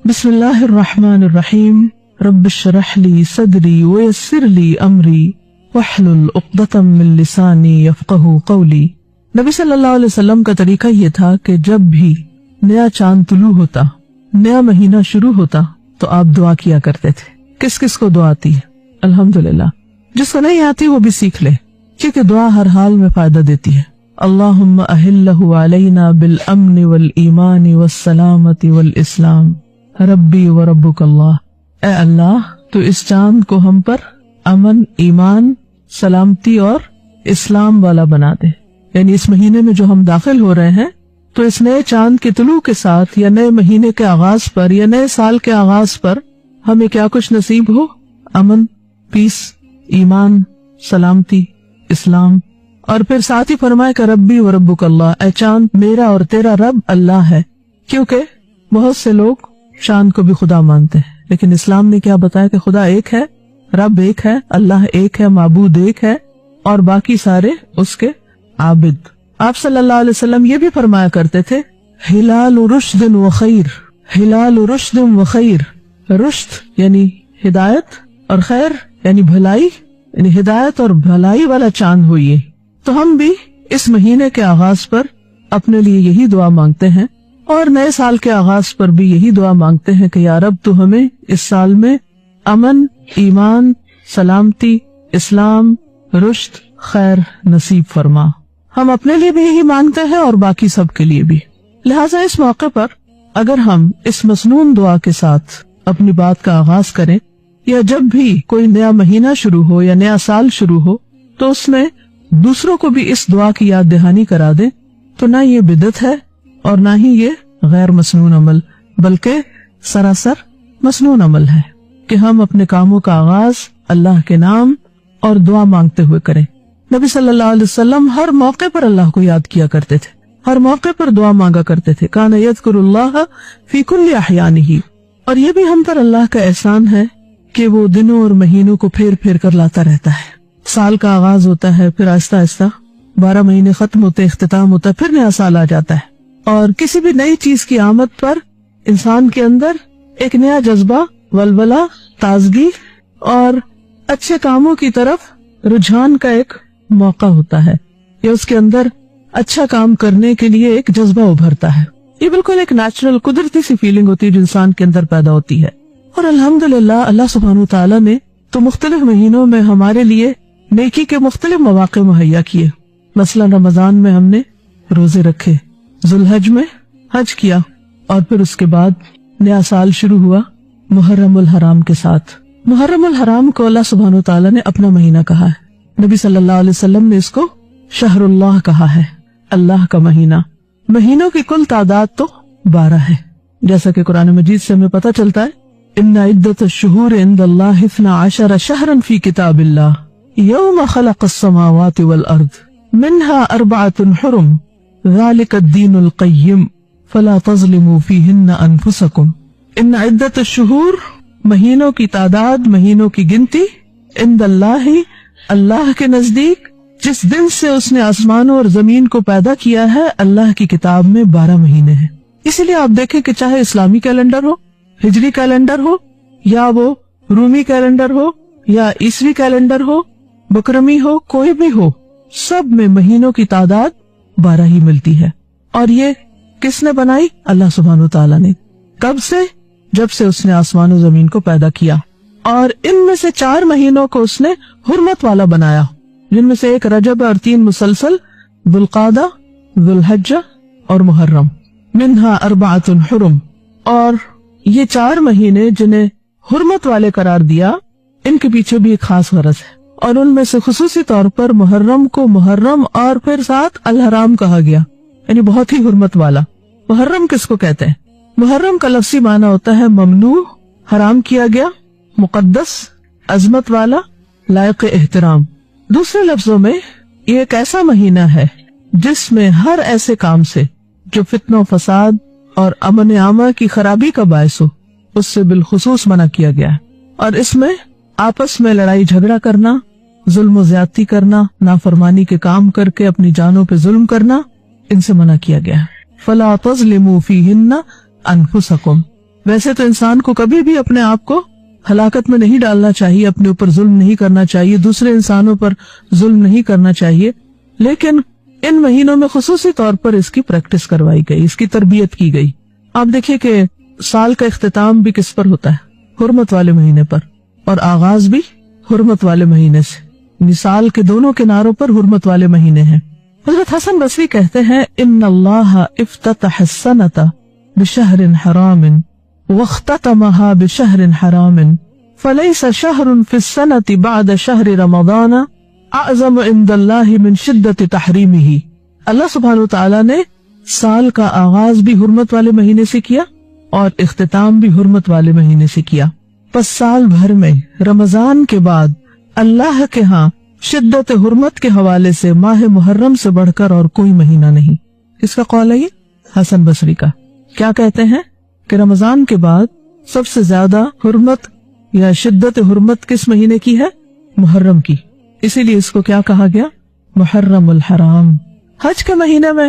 بسم اللہ الرحمن الرحیم رب اشرح لی صدری ویسر لی امری واحلل عقدۃ من لسانی یفقہوا قولی۔ نبی صلی اللہ علیہ وسلم کا طریقہ یہ تھا کہ جب بھی نیا چاند طلوع ہوتا، نیا مہینہ شروع ہوتا تو آپ دعا کیا کرتے تھے۔ کس کس کو دعا آتی ہے؟ الحمدللہ۔ جس کو نہیں آتی وہ بھی سیکھ لے، کیونکہ دعا ہر حال میں فائدہ دیتی ہے۔ اللہم اہلہ علینا بالامن والایمان والسلامت والاسلام ربی و ربک اللہ۔ اے اللہ تو اس چاند کو ہم پر امن، ایمان، سلامتی اور اسلام والا بنا دے۔ یعنی اس مہینے میں جو ہم داخل ہو رہے ہیں تو اس نئے چاند کے طلوع کے ساتھ یا نئے مہینے کے آغاز پر یا نئے سال کے آغاز پر ہمیں کیا کچھ نصیب ہو؟ امن، پیس، ایمان، سلامتی، اسلام۔ اور پھر ساتھ ہی فرمائے کہ ربی و ربک اللہ، اے چاند میرا اور تیرا رب اللہ ہے۔ کیونکہ بہت سے لوگ چاند کو بھی خدا مانتے ہیں، لیکن اسلام نے کیا بتایا کہ خدا ایک ہے، رب ایک ہے، اللہ ایک ہے، معبود ایک ہے، اور باقی سارے اس کے عابد۔ آپ صلی اللہ علیہ وسلم یہ بھی فرمایا کرتے تھے ہلال رشد و خیر، ہلال رشد و خیر۔ رشد یعنی ہدایت اور خیر یعنی بھلائی، یعنی ہدایت اور بھلائی والا چاند ہوئی ہے۔ تو ہم بھی اس مہینے کے آغاز پر اپنے لیے یہی دعا مانگتے ہیں، اور نئے سال کے آغاز پر بھی یہی دعا مانگتے ہیں کہ یا رب تو ہمیں اس سال میں امن، ایمان، سلامتی، اسلام، رشد، خیر نصیب فرما۔ ہم اپنے لیے بھی یہی مانگتے ہیں اور باقی سب کے لیے بھی۔ لہٰذا اس موقع پر اگر ہم اس مسنون دعا کے ساتھ اپنی بات کا آغاز کریں، یا جب بھی کوئی نیا مہینہ شروع ہو یا نیا سال شروع ہو تو اس میں دوسروں کو بھی اس دعا کی یاد دہانی کرا دیں، تو نہ یہ بدعت ہے اور نہ ہی یہ غیر مسنون عمل، بلکہ سراسر مسنون عمل ہے کہ ہم اپنے کاموں کا آغاز اللہ کے نام اور دعا مانگتے ہوئے کریں۔ نبی صلی اللہ علیہ وسلم ہر موقع پر اللہ کو یاد کیا کرتے تھے، ہر موقع پر دعا مانگا کرتے تھے۔ کان یذکر اللہ فی کل احیانہ۔ اور یہ بھی ہم پر اللہ کا احسان ہے کہ وہ دنوں اور مہینوں کو پھیر پھیر کر لاتا رہتا ہے۔ سال کا آغاز ہوتا ہے، پھر آہستہ آہستہ 12 مہینے ختم ہوتے، اختتام ہوتا ہے، پھر نیا سال آ جاتا ہے۔ اور کسی بھی نئی چیز کی آمد پر انسان کے اندر ایک نیا جذبہ، ولولہ، تازگی اور اچھے کاموں کی طرف رجحان کا ایک موقع ہوتا ہے، یا اس کے اندر اچھا کام کرنے کے لیے ایک جذبہ ابھرتا ہے۔ یہ بالکل ایک نیچرل، قدرتی سی فیلنگ ہوتی ہے جو انسان کے اندر پیدا ہوتی ہے۔ اور الحمدللہ اللہ سبحانہ وتعالی نے تو مختلف مہینوں میں ہمارے لیے نیکی کے مختلف مواقع مہیا کیے۔ مثلا رمضان میں ہم نے روزے رکھے، ذوالحج میں حج کیا، اور پھر اس کے بعد نیا سال شروع ہوا محرم الحرام کے ساتھ۔ محرم الحرام کو اللہ سبحانہ وتعالی نے اپنا مہینہ کہا ہے۔ نبی صلی اللہ علیہ وسلم نے اس کو شہر اللہ کہا ہے، اللہ کا مہینہ۔ مہینوں کی کل تعداد تو 12 ہے، جیسا کہ قرآن مجید سے ہمیں پتہ چلتا ہے ان عدت الشہور عند اللہ 12 شہرا فی کتاب اللہ یوم خلق السماوات والارض منها 4 حرم ذلك الدین القیم فلا تظلموا فیہن انفسکم۔ ان عدت الشہور، مہینوں کی تعداد، مہینوں کی گنتی، عند اللہ، اللہ کے نزدیک، جس دن سے اس نے آسمانوں اور زمین کو پیدا کیا ہے، اللہ کی کتاب میں 12 مہینے ہیں۔ اسی لیے آپ دیکھیں کہ چاہے اسلامی کیلنڈر ہو، ہجری کیلنڈر ہو، یا وہ رومی کیلنڈر ہو، یا عیسوی کیلنڈر ہو، بکرمی ہو، کوئی بھی ہو، سب میں مہینوں کی تعداد 12 ہی ملتی ہے۔ اور یہ کس نے بنائی؟ اللہ سبحانہ وتعالی نے۔ کب سے؟ جب سے اس نے آسمان و زمین کو پیدا کیا۔ اور ان میں سے 4 مہینوں کو اس نے حرمت والا بنایا، جن میں سے ایک رجب اور 3 مسلسل، ذوالقعدہ، ذوالحجہ اور محرم۔ منہا 4 حرم۔ اور یہ 4 مہینے جنہیں حرمت والے قرار دیا، ان کے پیچھے بھی ایک خاص غرض ہے، اور ان میں سے خصوصی طور پر محرم کو محرم اور پھر ساتھ الحرام کہا گیا، یعنی بہت ہی حرمت والا۔ محرم کس کو کہتے ہیں؟ محرم کا لفظی معنی ہوتا ہے ممنوع، حرام کیا گیا، مقدس، عظمت والا، لائق احترام۔ دوسرے لفظوں میں یہ ایک ایسا مہینہ ہے جس میں ہر ایسے کام سے جو فتنہ و فساد اور امن عامہ کی خرابی کا باعث ہو، اس سے بالخصوص منع کیا گیا ہے۔ اور اس میں آپس میں لڑائی جھگڑا کرنا، ظلم و زیادتی کرنا، نافرمانی کے کام کر کے اپنی جانوں پہ ظلم کرنا، ان سے منع کیا گیا ہے۔ فَلَا تَظْلِمُوا فِيهِنَّ أَنفُسَكُمْ۔ ویسے تو انسان کو کبھی بھی اپنے آپ کو ہلاکت میں نہیں ڈالنا چاہیے، اپنے اوپر ظلم نہیں کرنا چاہیے، دوسرے انسانوں پر ظلم نہیں کرنا چاہیے، لیکن ان مہینوں میں خصوصی طور پر اس کی پریکٹس کروائی گئی، اس کی تربیت کی گئی۔ آپ دیکھیے کہ سال کا اختتام بھی کس پر ہوتا ہے؟ حرمت والے مہینے پر، اور آغاز بھی حرمت والے مہینے سے، یعنی سال کے دونوں کناروں پر حرمت والے مہینے ہیں۔ حضرت حسن بصری کہتے ہیں ان اللہ افتتح السنۃ بشہر حرام واختتمها بشہر حرام فلیس شہر فی السنۃ بعد شہر رمضان اعظم عند اللہ من شدت تحریمہ۔ اللہ سبحانہ وتعالی نے سال کا آغاز بھی حرمت والے مہینے سے کیا اور اختتام بھی حرمت والے مہینے سے کیا، پس سال بھر میں رمضان کے بعد اللہ کے ہاں شدت حرمت کے حوالے سے ماہ محرم سے بڑھ کر اور کوئی مہینہ نہیں۔ اس کا قول ہے یہ حسن بصری کا۔ کیا کہتے ہیں کہ رمضان کے بعد سب سے زیادہ حرمت یا شدت حرمت کس مہینے کی ہے؟ محرم کی، اسی لیے اس کو کیا کہا گیا؟ محرم الحرام۔ حج کے مہینے میں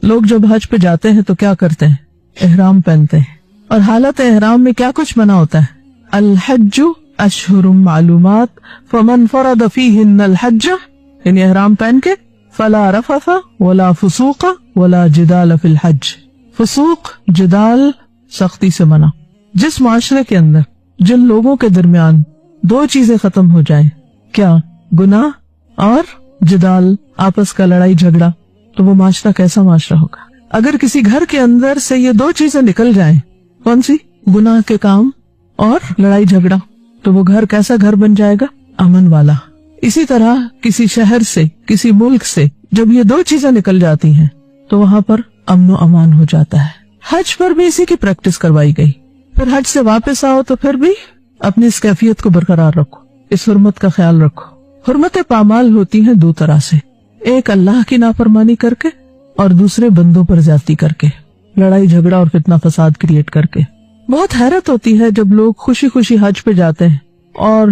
لوگ جب حج پہ جاتے ہیں تو کیا کرتے ہیں؟ احرام پہنتے ہیں، اور حالت احرام میں کیا کچھ منع ہوتا ہے؟ الحج اشہر معلومات فمن فرض فیہن الحج، یعنی احرام پہن کے فلا رفث ولا فسوق ولا جدال فی الحج۔ فسوق، جدال سختی سے منع۔ جس معاشرے کے اندر جن لوگوں کے درمیان دو چیزیں ختم ہو جائیں، کیا؟ گناہ اور جدال، آپس کا لڑائی جھگڑا، تو وہ معاشرہ کیسا معاشرہ ہوگا؟ اگر کسی گھر کے اندر سے یہ دو چیزیں نکل جائیں، کون سی؟ گناہ کے کام اور لڑائی جھگڑا، تو وہ گھر کیسا گھر بن جائے گا؟ امن والا۔ اسی طرح کسی شہر سے، کسی ملک سے جب یہ دو چیزیں نکل جاتی ہیں تو وہاں پر امن و امان ہو جاتا ہے۔ حج پر بھی اسی کی پریکٹس کروائی گئی۔ پھر حج سے واپس آؤ تو پھر بھی اپنی اس کیفیت کو برقرار رکھو، اس حرمت کا خیال رکھو۔ حرمت پامال ہوتی ہیں دو طرح سے، ایک اللہ کی نافرمانی کر کے اور دوسرے بندوں پر زیادتی کر کے، لڑائی جھگڑا اور فتنہ فساد کریٹ کر کے۔ بہت حیرت ہوتی ہے جب لوگ خوشی خوشی حج پہ جاتے ہیں اور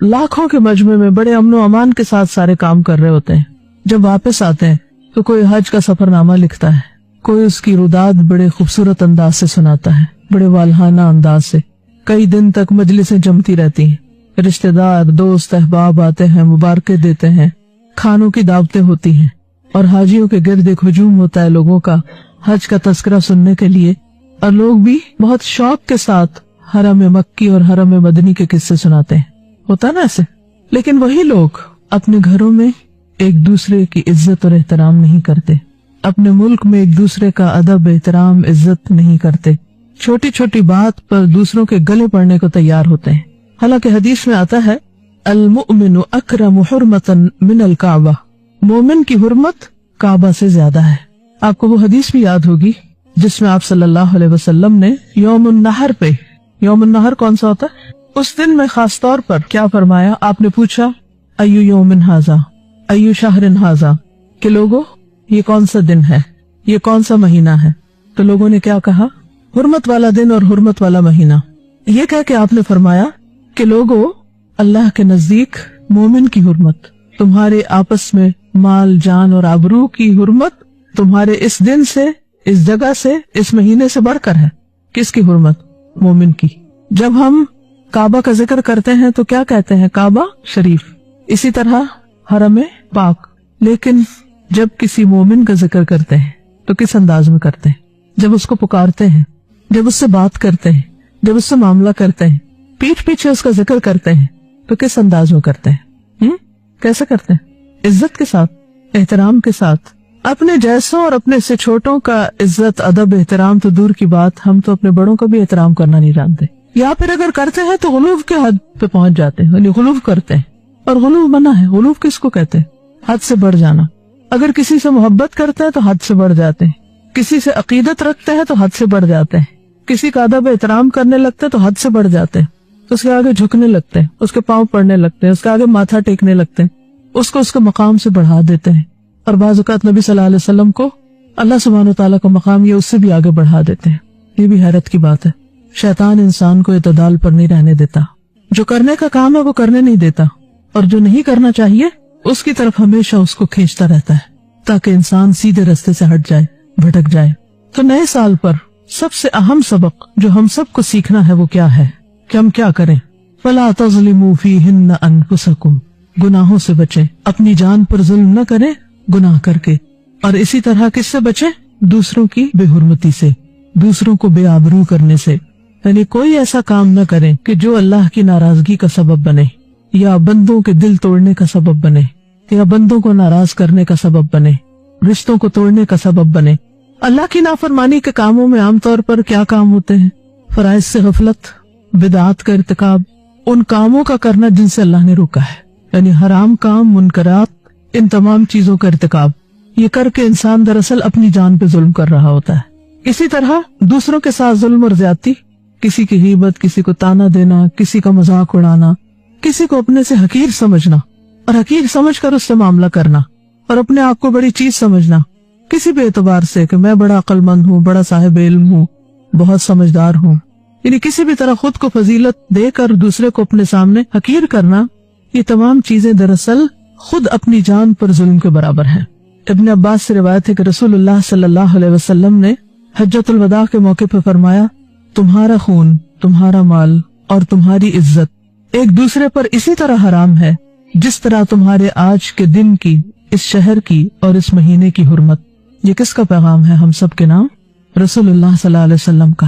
لاکھوں کے مجمع میں بڑے امن و امان کے ساتھ سارے کام کر رہے ہوتے ہیں، جب واپس آتے ہیں تو کوئی حج کا سفر نامہ لکھتا ہے، کوئی اس کی روداد بڑے خوبصورت انداز سے سناتا ہے، بڑے والہانہ انداز سے، کئی دن تک مجلسیں جمتی رہتی ہیں، رشتہ دار دوست احباب آتے ہیں، مبارکیں دیتے ہیں، کھانوں کی دعوتیں ہوتی ہیں، اور حاجیوں کے گرد ایک ہجوم ہوتا ہے لوگوں کا حج کا تذکرہ سننے کے لیے، اور لوگ بھی بہت شوق کے ساتھ حرم مکی اور حرم مدنی کے قصے سناتے ہیں، ہوتا نا ایسے۔ لیکن وہی لوگ اپنے گھروں میں ایک دوسرے کی عزت اور احترام نہیں کرتے، اپنے ملک میں ایک دوسرے کا ادب احترام عزت نہیں کرتے، چھوٹی چھوٹی بات پر دوسروں کے گلے پڑنے کو تیار ہوتے ہیں۔ حالانکہ حدیث میں آتا ہے المؤمن اکرم حرمتا من الکعبہ، مومن کی حرمت کعبہ سے زیادہ ہے۔ آپ کو وہ حدیث بھی یاد ہوگی جس میں آپ صلی اللہ علیہ وسلم نے یوم النحر پہ، یوم النحر کون سا ہوتا ہے؟ اس دن میں خاص طور پر کیا فرمایا؟ آپ نے پوچھا ایو یوم ھذا ایو شہر ھذا، کہ لوگوں یہ کون سا دن ہے، یہ کون سا مہینہ ہے؟ تو لوگوں نے کیا کہا؟ حرمت والا دن اور حرمت والا مہینہ۔ یہ کہہ کے آپ نے فرمایا کہ لوگوں اللہ کے نزدیک مومن کی حرمت، تمہارے آپس میں مال جان اور آبرو کی حرمت تمہارے اس دن سے، اس جگہ سے، اس مہینے سے بڑھ کر ہے۔ کس کی حرمت؟ مومن کی۔ جب ہم کعبہ کا ذکر کرتے ہیں تو کیا کہتے ہیں؟ کعبہ شریف، اسی طرح حرم پاک۔ لیکن جب کسی مومن کا ذکر کرتے ہیں تو کس انداز میں کرتے ہیں؟ جب اس کو پکارتے ہیں، جب اس سے بات کرتے ہیں، جب اس سے معاملہ کرتے ہیں، پیٹھ پیچھے اس کا ذکر کرتے ہیں تو کس انداز میں کرتے ہیں؟ کیسے کرتے ہیں؟ عزت کے ساتھ، احترام کے ساتھ۔ اپنے جیسوں اور اپنے سے چھوٹوں کا عزت ادب احترام تو دور کی بات، ہم تو اپنے بڑوں کا بھی احترام کرنا نہیں جانتے، یا پھر اگر کرتے ہیں تو غلو کے حد پہ پہنچ جاتے ہیں، یعنی غلو کرتے ہیں، اور غلو منع ہے۔ غلو کس کو کہتے ہیں؟ حد سے بڑھ جانا۔ اگر کسی سے محبت کرتے ہیں تو حد سے بڑھ جاتے ہیں، کسی سے عقیدت رکھتے ہیں تو حد سے بڑھ جاتے ہیں، کسی کا ادب احترام کرنے لگتے ہیں تو حد سے بڑھ جاتے ہیں، اس کے آگے جھکنے لگتے ہیں، اس کے پاؤں پڑنے لگتے ہیں، اس کے آگے ماتھا ٹیکنے لگتے ہیں، اس کو اس کے مقام سے بڑھا دیتے ہیں، اور بعض اوقات نبی صلی اللہ علیہ وسلم کو اللہ سبحانہ وتعالیٰ کا مقام یہ اس سے بھی آگے بڑھا دیتے ہیں۔ یہ بھی حیرت کی بات ہے۔ شیطان انسان کو اعتدال پر نہیں رہنے دیتا، جو کرنے کا کام ہے وہ کرنے نہیں دیتا، اور جو نہیں کرنا چاہیے اس کی طرف ہمیشہ اس کو کھینچتا رہتا ہے، تاکہ انسان سیدھے رستے سے ہٹ جائے، بھٹک جائے۔ تو نئے سال پر سب سے اہم سبق جو ہم سب کو سیکھنا ہے وہ کیا ہے کہ ہم کیا کریں؟ فَلَا تَظْلِمُوا فِيهِنَّ أَنفُسَكُمْ، گناہوں سے بچیں، اپنی جان پر ظلم نہ کریں گناہ کر کے، اور اسی طرح کس سے بچیں؟ دوسروں کی بے حرمتی سے، دوسروں کو بے آبرو کرنے سے، یعنی کوئی ایسا کام نہ کریں کہ جو اللہ کی ناراضگی کا سبب بنے، یا بندوں کے دل توڑنے کا سبب بنے، یا بندوں کو ناراض کرنے کا سبب بنے، رشتوں کو توڑنے کا سبب بنے۔ اللہ کی نافرمانی کے کاموں میں عام طور پر کیا کام ہوتے ہیں؟ فرائض سے غفلت، بدعات کا ارتکاب، ان کاموں کا کرنا جن سے اللہ نے روکا ہے، یعنی حرام کام، منکرات، ان تمام چیزوں کا ارتکاب، یہ کر کے انسان دراصل اپنی جان پہ ظلم کر رہا ہوتا ہے۔ اسی طرح دوسروں کے ساتھ ظلم اور زیادتی، کسی کی غیبت، کسی کو تانا دینا، کسی کا مذاق اڑانا، کسی کو اپنے سے حقیر سمجھنا اور حقیر سمجھ کر اس سے معاملہ کرنا، اور اپنے آپ کو بڑی چیز سمجھنا کسی بھی اعتبار سے کہ میں بڑا عقل مند ہوں، بڑا صاحب علم ہوں، بہت سمجھدار ہوں، یعنی کسی بھی طرح خود کو فضیلت دے کر دوسرے کو اپنے سامنے حقیر کرنا، یہ تمام چیزیں دراصل خود اپنی جان پر ظلم کے برابر ہیں۔ ابن عباس سے روایت ہے کہ رسول اللہ صلی اللہ علیہ وسلم نے حجۃ الوداع کے موقع پہ فرمایا، تمہارا خون، تمہارا مال اور تمہاری عزت ایک دوسرے پر اسی طرح حرام ہے جس طرح تمہارے آج کے دن کی، اس شہر کی اور اس مہینے کی حرمت۔ یہ کس کا پیغام ہے ہم سب کے نام؟ رسول اللہ صلی اللہ علیہ وسلم کا۔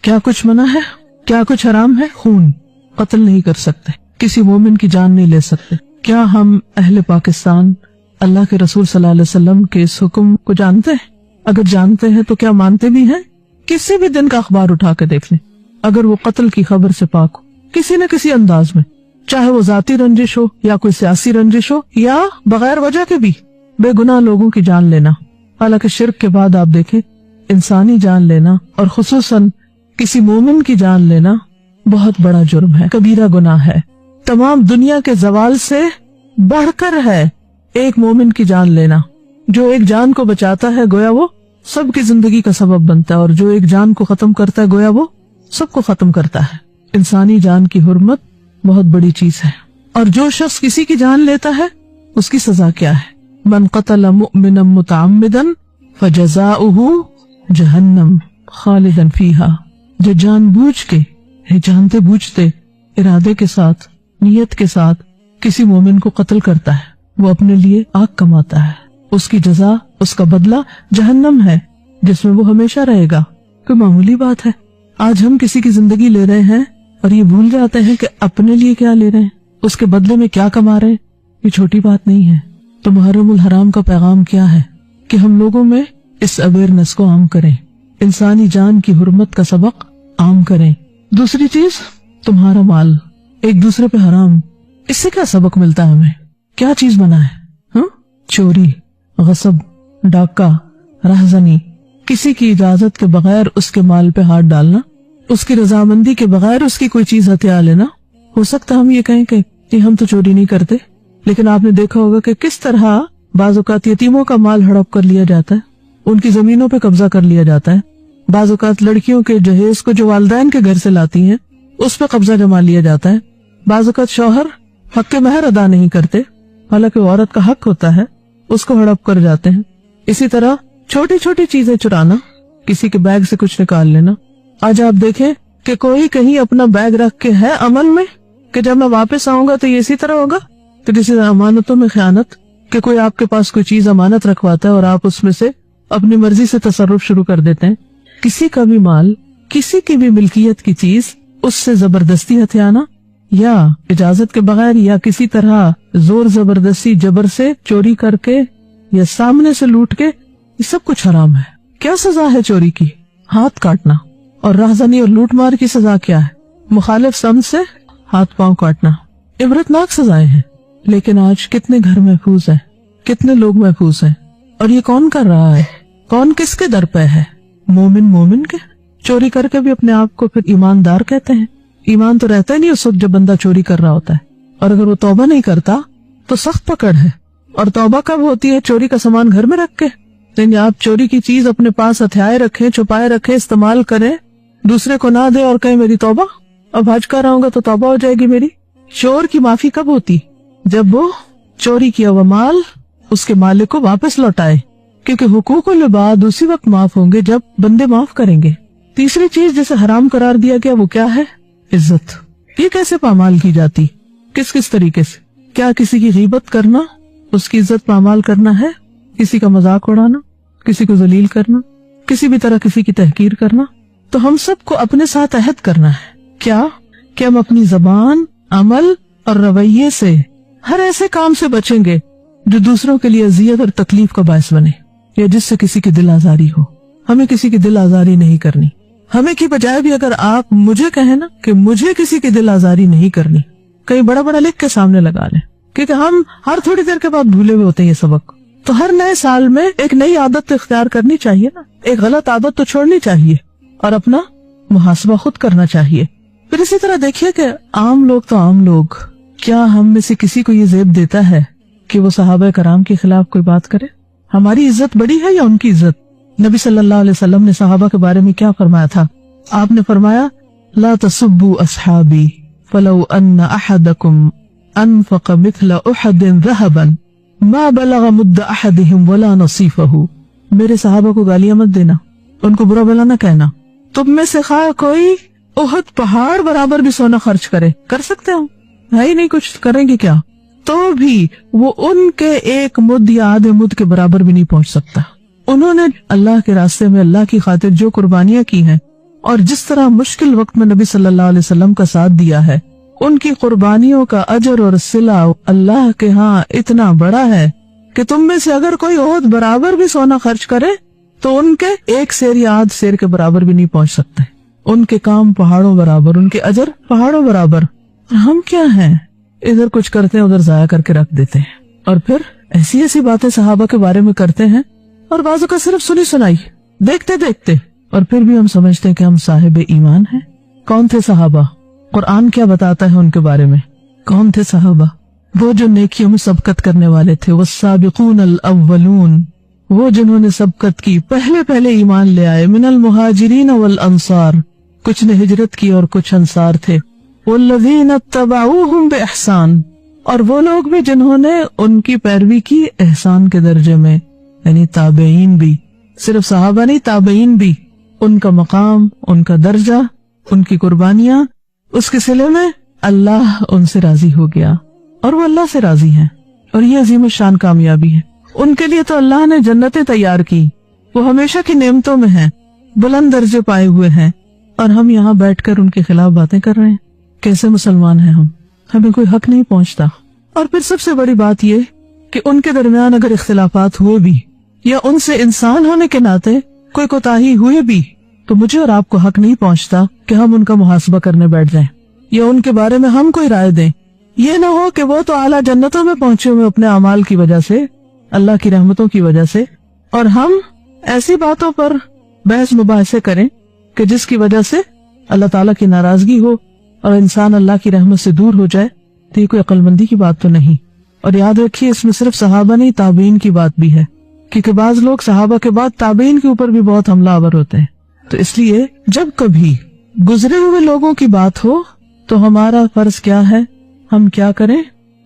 کیا کچھ منع ہے؟ کیا کچھ حرام ہے؟ خون، قتل نہیں کر سکتے، کسی مومن کی جان نہیں لے سکتے۔ کیا ہم اہل پاکستان اللہ کے رسول صلی اللہ علیہ وسلم کے اس حکم کو جانتے ہیں؟ اگر جانتے ہیں تو کیا مانتے بھی ہیں؟ کسی بھی دن کا اخبار اٹھا کے دیکھ لیں، اگر وہ قتل کی خبر سے پاک ہو کسی نہ کسی انداز میں، چاہے وہ ذاتی رنجش ہو یا کوئی سیاسی رنجش ہو یا بغیر وجہ کے بھی بے گناہ لوگوں کی جان لینا، حالانکہ شرک کے بعد آپ دیکھیں انسانی جان لینا اور خصوصاً کسی مومن کی جان لینا بہت بڑا جرم ہے، کبیرہ گناہ ہے، تمام دنیا کے زوال سے بڑھ کر ہے ایک مومن کی جان لینا۔ جو ایک جان کو بچاتا ہے گویا وہ سب کی زندگی کا سبب بنتا ہے، اور جو ایک جان کو ختم کرتا ہے گویا وہ سب کو ختم کرتا ہے۔ انسانی جان کی حرمت بہت بڑی چیز ہے، اور جو شخص کسی کی جان لیتا ہے اس کی سزا کیا ہے؟ من قتل مؤمنا متعمدا فجزاؤہ جہنم خالدا فیہا، جو جان بوجھ کے، جانتے بوجھتے، ارادے کے ساتھ، نیت کے ساتھ کسی مومن کو قتل کرتا ہے وہ اپنے لیے آگ کماتا ہے، اس کی جزا، اس کا بدلہ جہنم ہے جس میں وہ ہمیشہ رہے گا۔ کوئی معمولی بات ہے؟ آج ہم کسی کی زندگی لے رہے ہیں اور یہ بھول جاتے ہیں کہ اپنے لیے کیا لے رہے ہیں، اس کے بدلے میں کیا کما رہے ہیں۔ یہ چھوٹی بات نہیں ہے۔ تو محرم الحرام کا پیغام کیا ہے کہ ہم لوگوں میں اس اویئرنیس کو عام کریں، انسانی جان کی حرمت کا سبق عام کریں۔ دوسری چیز، تمہارا مال ایک دوسرے پہ حرام، اس سے کیا سبق ملتا ہے ہمیں؟ کیا چیز بنا ہے؟ چوری، غصب، ڈاکہ، رہزنی، کسی کی اجازت کے بغیر اس کے مال پہ ہاتھ ڈالنا، اس کی رضامندی کے بغیر اس کی کوئی چیز ہتھیار لینا۔ ہو سکتا ہم یہ کہیں کہ ہم تو چوری نہیں کرتے، لیکن آپ نے دیکھا ہوگا کہ کس طرح بعض اوقات یتیموں کا مال ہڑپ کر لیا جاتا ہے، ان کی زمینوں پہ قبضہ کر لیا جاتا ہے، بعض اوقات لڑکیوں کے جہیز کو جو والدین کے گھر سے لاتی ہیں اس پہ قبضہ جما لیا جاتا ہے، بعض اوقات شوہر حق کے مہر ادا نہیں کرتے حالانکہ عورت کا حق ہوتا ہے، اس کو ہڑپ کر جاتے ہیں۔ اسی طرح چھوٹی چھوٹی چیزیں چرانا، کسی کے بیگ سے کچھ نکال لینا۔ آج آپ دیکھیں کہ کوئی کہیں اپنا بیگ رکھ کے ہے عمل میں کہ جب میں واپس آؤں گا تو یہ اسی طرح ہوگا، تو کسی طرح امانتوں میں خیانت، کہ کوئی آپ کے پاس کوئی چیز امانت رکھواتا ہے اور آپ اس میں سے اپنی مرضی سے تصرف شروع کر دیتے ہیں۔ کسی کا بھی مال، کسی کی بھی ملکیت کی چیز اس سے زبردستی ہتھیانا یا اجازت کے بغیر یا کسی طرح زور زبردستی جبر سے چوری کر کے یا سامنے سے لوٹ کے، یہ سب کچھ حرام ہے۔ کیا سزا ہے چوری کی؟ ہاتھ کاٹنا۔ اور رہزنی اور لوٹ مار کی سزا کیا ہے؟ مخالف سمت سے ہاتھ پاؤں کاٹنا۔ عبرتناک سزائیں ہیں، لیکن آج کتنے گھر محفوظ ہیں، کتنے لوگ محفوظ ہیں؟ اور یہ کون کر رہا ہے؟ کون کس کے در پہ ہے؟ مومن کے۔ چوری کر کے بھی اپنے آپ کو پھر ایماندار کہتے ہیں۔ ایمان تو رہتا ہی نہیں اس وقت جب بندہ چوری کر رہا ہوتا ہے، اور اگر وہ توبہ نہیں کرتا تو سخت پکڑ ہے۔ اور توبہ کب ہوتی ہے؟ چوری کا سامان گھر میں رکھ کے۔ یعنی آپ چوری کی چیز اپنے پاس ہتھیائے رکھیں، چھپائے رکھیں، استعمال کریں، دوسرے کو نہ دے اور کہیں میری توبہ، اب حج کر رہا ہوں گا تو توبہ ہو جائے گی میری۔ چور کی معافی کب ہوتی؟ جب وہ چوری کیا ہوا مال اس کے مالک کو واپس لوٹائے، کیونکہ حقوق العباد اسی وقت معاف ہوں گے جب بندے معاف کریں گے۔ تیسری چیز جسے حرام قرار دیا گیا وہ کیا ہے؟ عزت. یہ کیسے پامال کی جاتی؟ کس کس طریقے سے؟ کیا کسی کی غیبت کرنا اس کی عزت پامال کرنا ہے؟ کسی کا مذاق اڑانا، کسی کو ذلیل کرنا، کسی بھی طرح کسی کی تحقیر کرنا؟ تو ہم سب کو اپنے ساتھ عہد کرنا ہے کیا کہ ہم اپنی زبان، عمل اور رویے سے ہر ایسے کام سے بچیں گے جو دوسروں کے لیے اذیت اور تکلیف کا باعث بنے یا جس سے کسی کی دل آزاری ہو. ہمیں کسی کی دل آزاری نہیں کرنی. ہمیں کی بجائے بھی اگر آپ مجھے کہیں نا کہ مجھے کسی کی دل آزاری نہیں کرنی، کہیں بڑا بڑا لکھ کے سامنے لگا لیں، کیونکہ ہم ہر تھوڑی دیر کے بعد بھولے ہوئے ہوتے ہیں یہ سبق. تو ہر نئے سال میں ایک نئی عادت اختیار کرنی چاہیے نا، ایک غلط عادت تو چھوڑنی چاہیے اور اپنا محاسبہ خود کرنا چاہیے. پھر اسی طرح دیکھیے کہ عام لوگ تو عام لوگ، کیا ہم میں سے کسی کو یہ زیب دیتا ہے کہ وہ صحابہ کرام کے خلاف کوئی بات کرے؟ ہماری عزت بڑی ہے یا ان کی عزت؟ نبی صلی اللہ علیہ وسلم نے صحابہ کے بارے میں کیا فرمایا تھا؟ آپ نے فرمایا لا تسبوا اصحابی فلو ان احدکم انفق مثل احد ذهبا ما بلغ مد احدهم ولا نصیفہ. میرے صحابہ کو گالیاں مت دینا، ان کو برا بلا نہ کہنا. تم میں سے خواہ کوئی احد پہاڑ برابر بھی سونا خرچ کرے، کر سکتے ہو؟ ہے ہی نہیں، کچھ کریں گے کیا؟ تو بھی وہ ان کے ایک مد یا آدھے مد کے برابر بھی نہیں پہنچ سکتا. انہوں نے اللہ کے راستے میں اللہ کی خاطر جو قربانیاں کی ہیں اور جس طرح مشکل وقت میں نبی صلی اللہ علیہ وسلم کا ساتھ دیا ہے، ان کی قربانیوں کا اجر اور صلہ اللہ کے ہاں اتنا بڑا ہے کہ تم میں سے اگر کوئی عہد برابر بھی سونا خرچ کرے تو ان کے ایک سیر یا آدھ سیر کے برابر بھی نہیں پہنچ سکتے. ان کے کام پہاڑوں برابر، ان کے اجر پہاڑوں برابر. ہم کیا ہیں؟ ادھر کچھ کرتے ہیں ادھر ضائع کر کے رکھ دیتے ہیں، اور پھر ایسی ایسی باتیں صحابہ کے بارے میں کرتے ہیں اور بعضوں کا صرف سنی سنائی دیکھتے دیکھتے، اور پھر بھی ہم سمجھتے ہیں کہ ہم صاحب ایمان ہیں. کون تھے صحابہ؟ قرآن کیا بتاتا ہے ان کے بارے میں؟ کون تھے صحابہ؟ وہ جو نیکیوں میں سبقت کرنے والے تھے. والسابقون الاولون، وہ جنہوں نے سبقت کی، پہلے ایمان لے آئے. من المہاجرین والانصار، کچھ نے ہجرت کی اور کچھ انصار تھے. والذین اتبعوہم باحسان، اور وہ لوگ بھی جنہوں نے ان کی پیروی کی احسان کے درجے میں، یعنی تابعین بھی، صرف صحابہ نہیں، تابعین بھی. ان کا مقام، ان کا درجہ، ان کی قربانیاں، اس کے صلے میں اللہ ان سے راضی ہو گیا اور وہ اللہ سے راضی ہیں. اور یہ عظیم الشان کامیابی ہے. ان کے لیے تو اللہ نے جنتیں تیار کی، وہ ہمیشہ کی نعمتوں میں ہیں، بلند درجے پائے ہوئے ہیں، اور ہم یہاں بیٹھ کر ان کے خلاف باتیں کر رہے ہیں. کیسے مسلمان ہیں ہم؟ ہمیں کوئی حق نہیں پہنچتا. اور پھر سب سے بڑی بات یہ کہ ان کے درمیان اگر اختلافات ہوئے بھی یا ان سے انسان ہونے کے ناطے کوئی کوتاہی ہوئے بھی تو مجھے اور آپ کو حق نہیں پہنچتا کہ ہم ان کا محاسبہ کرنے بیٹھ جائیں یا ان کے بارے میں ہم کوئی رائے دیں. یہ نہ ہو کہ وہ تو اعلیٰ جنتوں میں پہنچے ہوئے اپنے اعمال کی وجہ سے، اللہ کی رحمتوں کی وجہ سے، اور ہم ایسی باتوں پر بحث مباحثے کریں کہ جس کی وجہ سے اللہ تعالیٰ کی ناراضگی ہو اور انسان اللہ کی رحمت سے دور ہو جائے. تو یہ کوئی عقل مندی کی بات تو نہیں. اور یاد رکھیے اس میں صرف صحابہ نہیں، تابعین کی بات بھی ہے، کیونکہ بعض لوگ صحابہ کے بعد تابعین کے اوپر بھی بہت حملہ آور ہوتے ہیں. تو اس لیے جب کبھی گزرے ہوئے لوگوں کی بات ہو تو ہمارا فرض کیا ہے، ہم کیا کریں،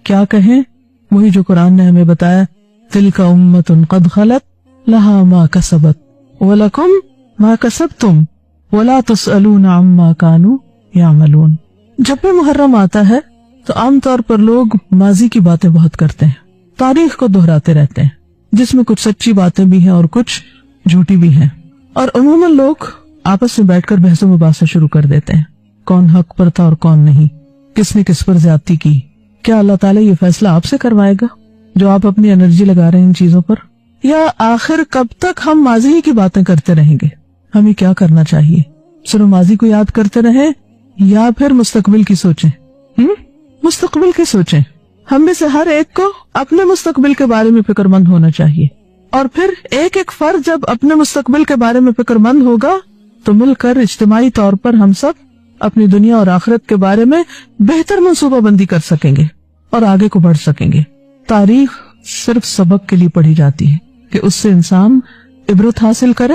کیا کہیں؟ وہی جو قرآن نے ہمیں بتایا، تلک امۃ قد خلت لہا ما کسبت ولکم ما کسبتم ولا تسألون عما کانوا یعملون. جب بھی محرم آتا ہے تو عام طور پر لوگ ماضی کی باتیں بہت کرتے ہیں، تاریخ کو دہراتے رہتے ہیں، جس میں کچھ سچی باتیں بھی ہیں اور کچھ جھوٹی بھی ہیں. اور عموماً لوگ آپس میں بیٹھ کر بحث و مباحثہ شروع کر دیتے ہیں، کون حق پر تھا اور کون نہیں، کس نے کس پر زیادتی کی. کیا اللہ تعالیٰ یہ فیصلہ آپ سے کروائے گا جو آپ اپنی انرجی لگا رہے ہیں ان چیزوں پر؟ یا آخر کب تک ہم ماضی کی باتیں کرتے رہیں گے؟ ہمیں کیا کرنا چاہیے؟ صرف ماضی کو یاد کرتے رہیں یا پھر مستقبل کی سوچیں؟ مستقبل کی سوچیں. ہم میں سے ہر ایک کو اپنے مستقبل کے بارے میں فکر مند ہونا چاہیے. اور پھر ایک ایک فرد جب اپنے مستقبل کے بارے میں فکر مند ہوگا تو مل کر اجتماعی طور پر ہم سب اپنی دنیا اور آخرت کے بارے میں بہتر منصوبہ بندی کر سکیں گے اور آگے کو بڑھ سکیں گے. تاریخ صرف سبق کے لیے پڑھی جاتی ہے کہ اس سے انسان عبرت حاصل کرے،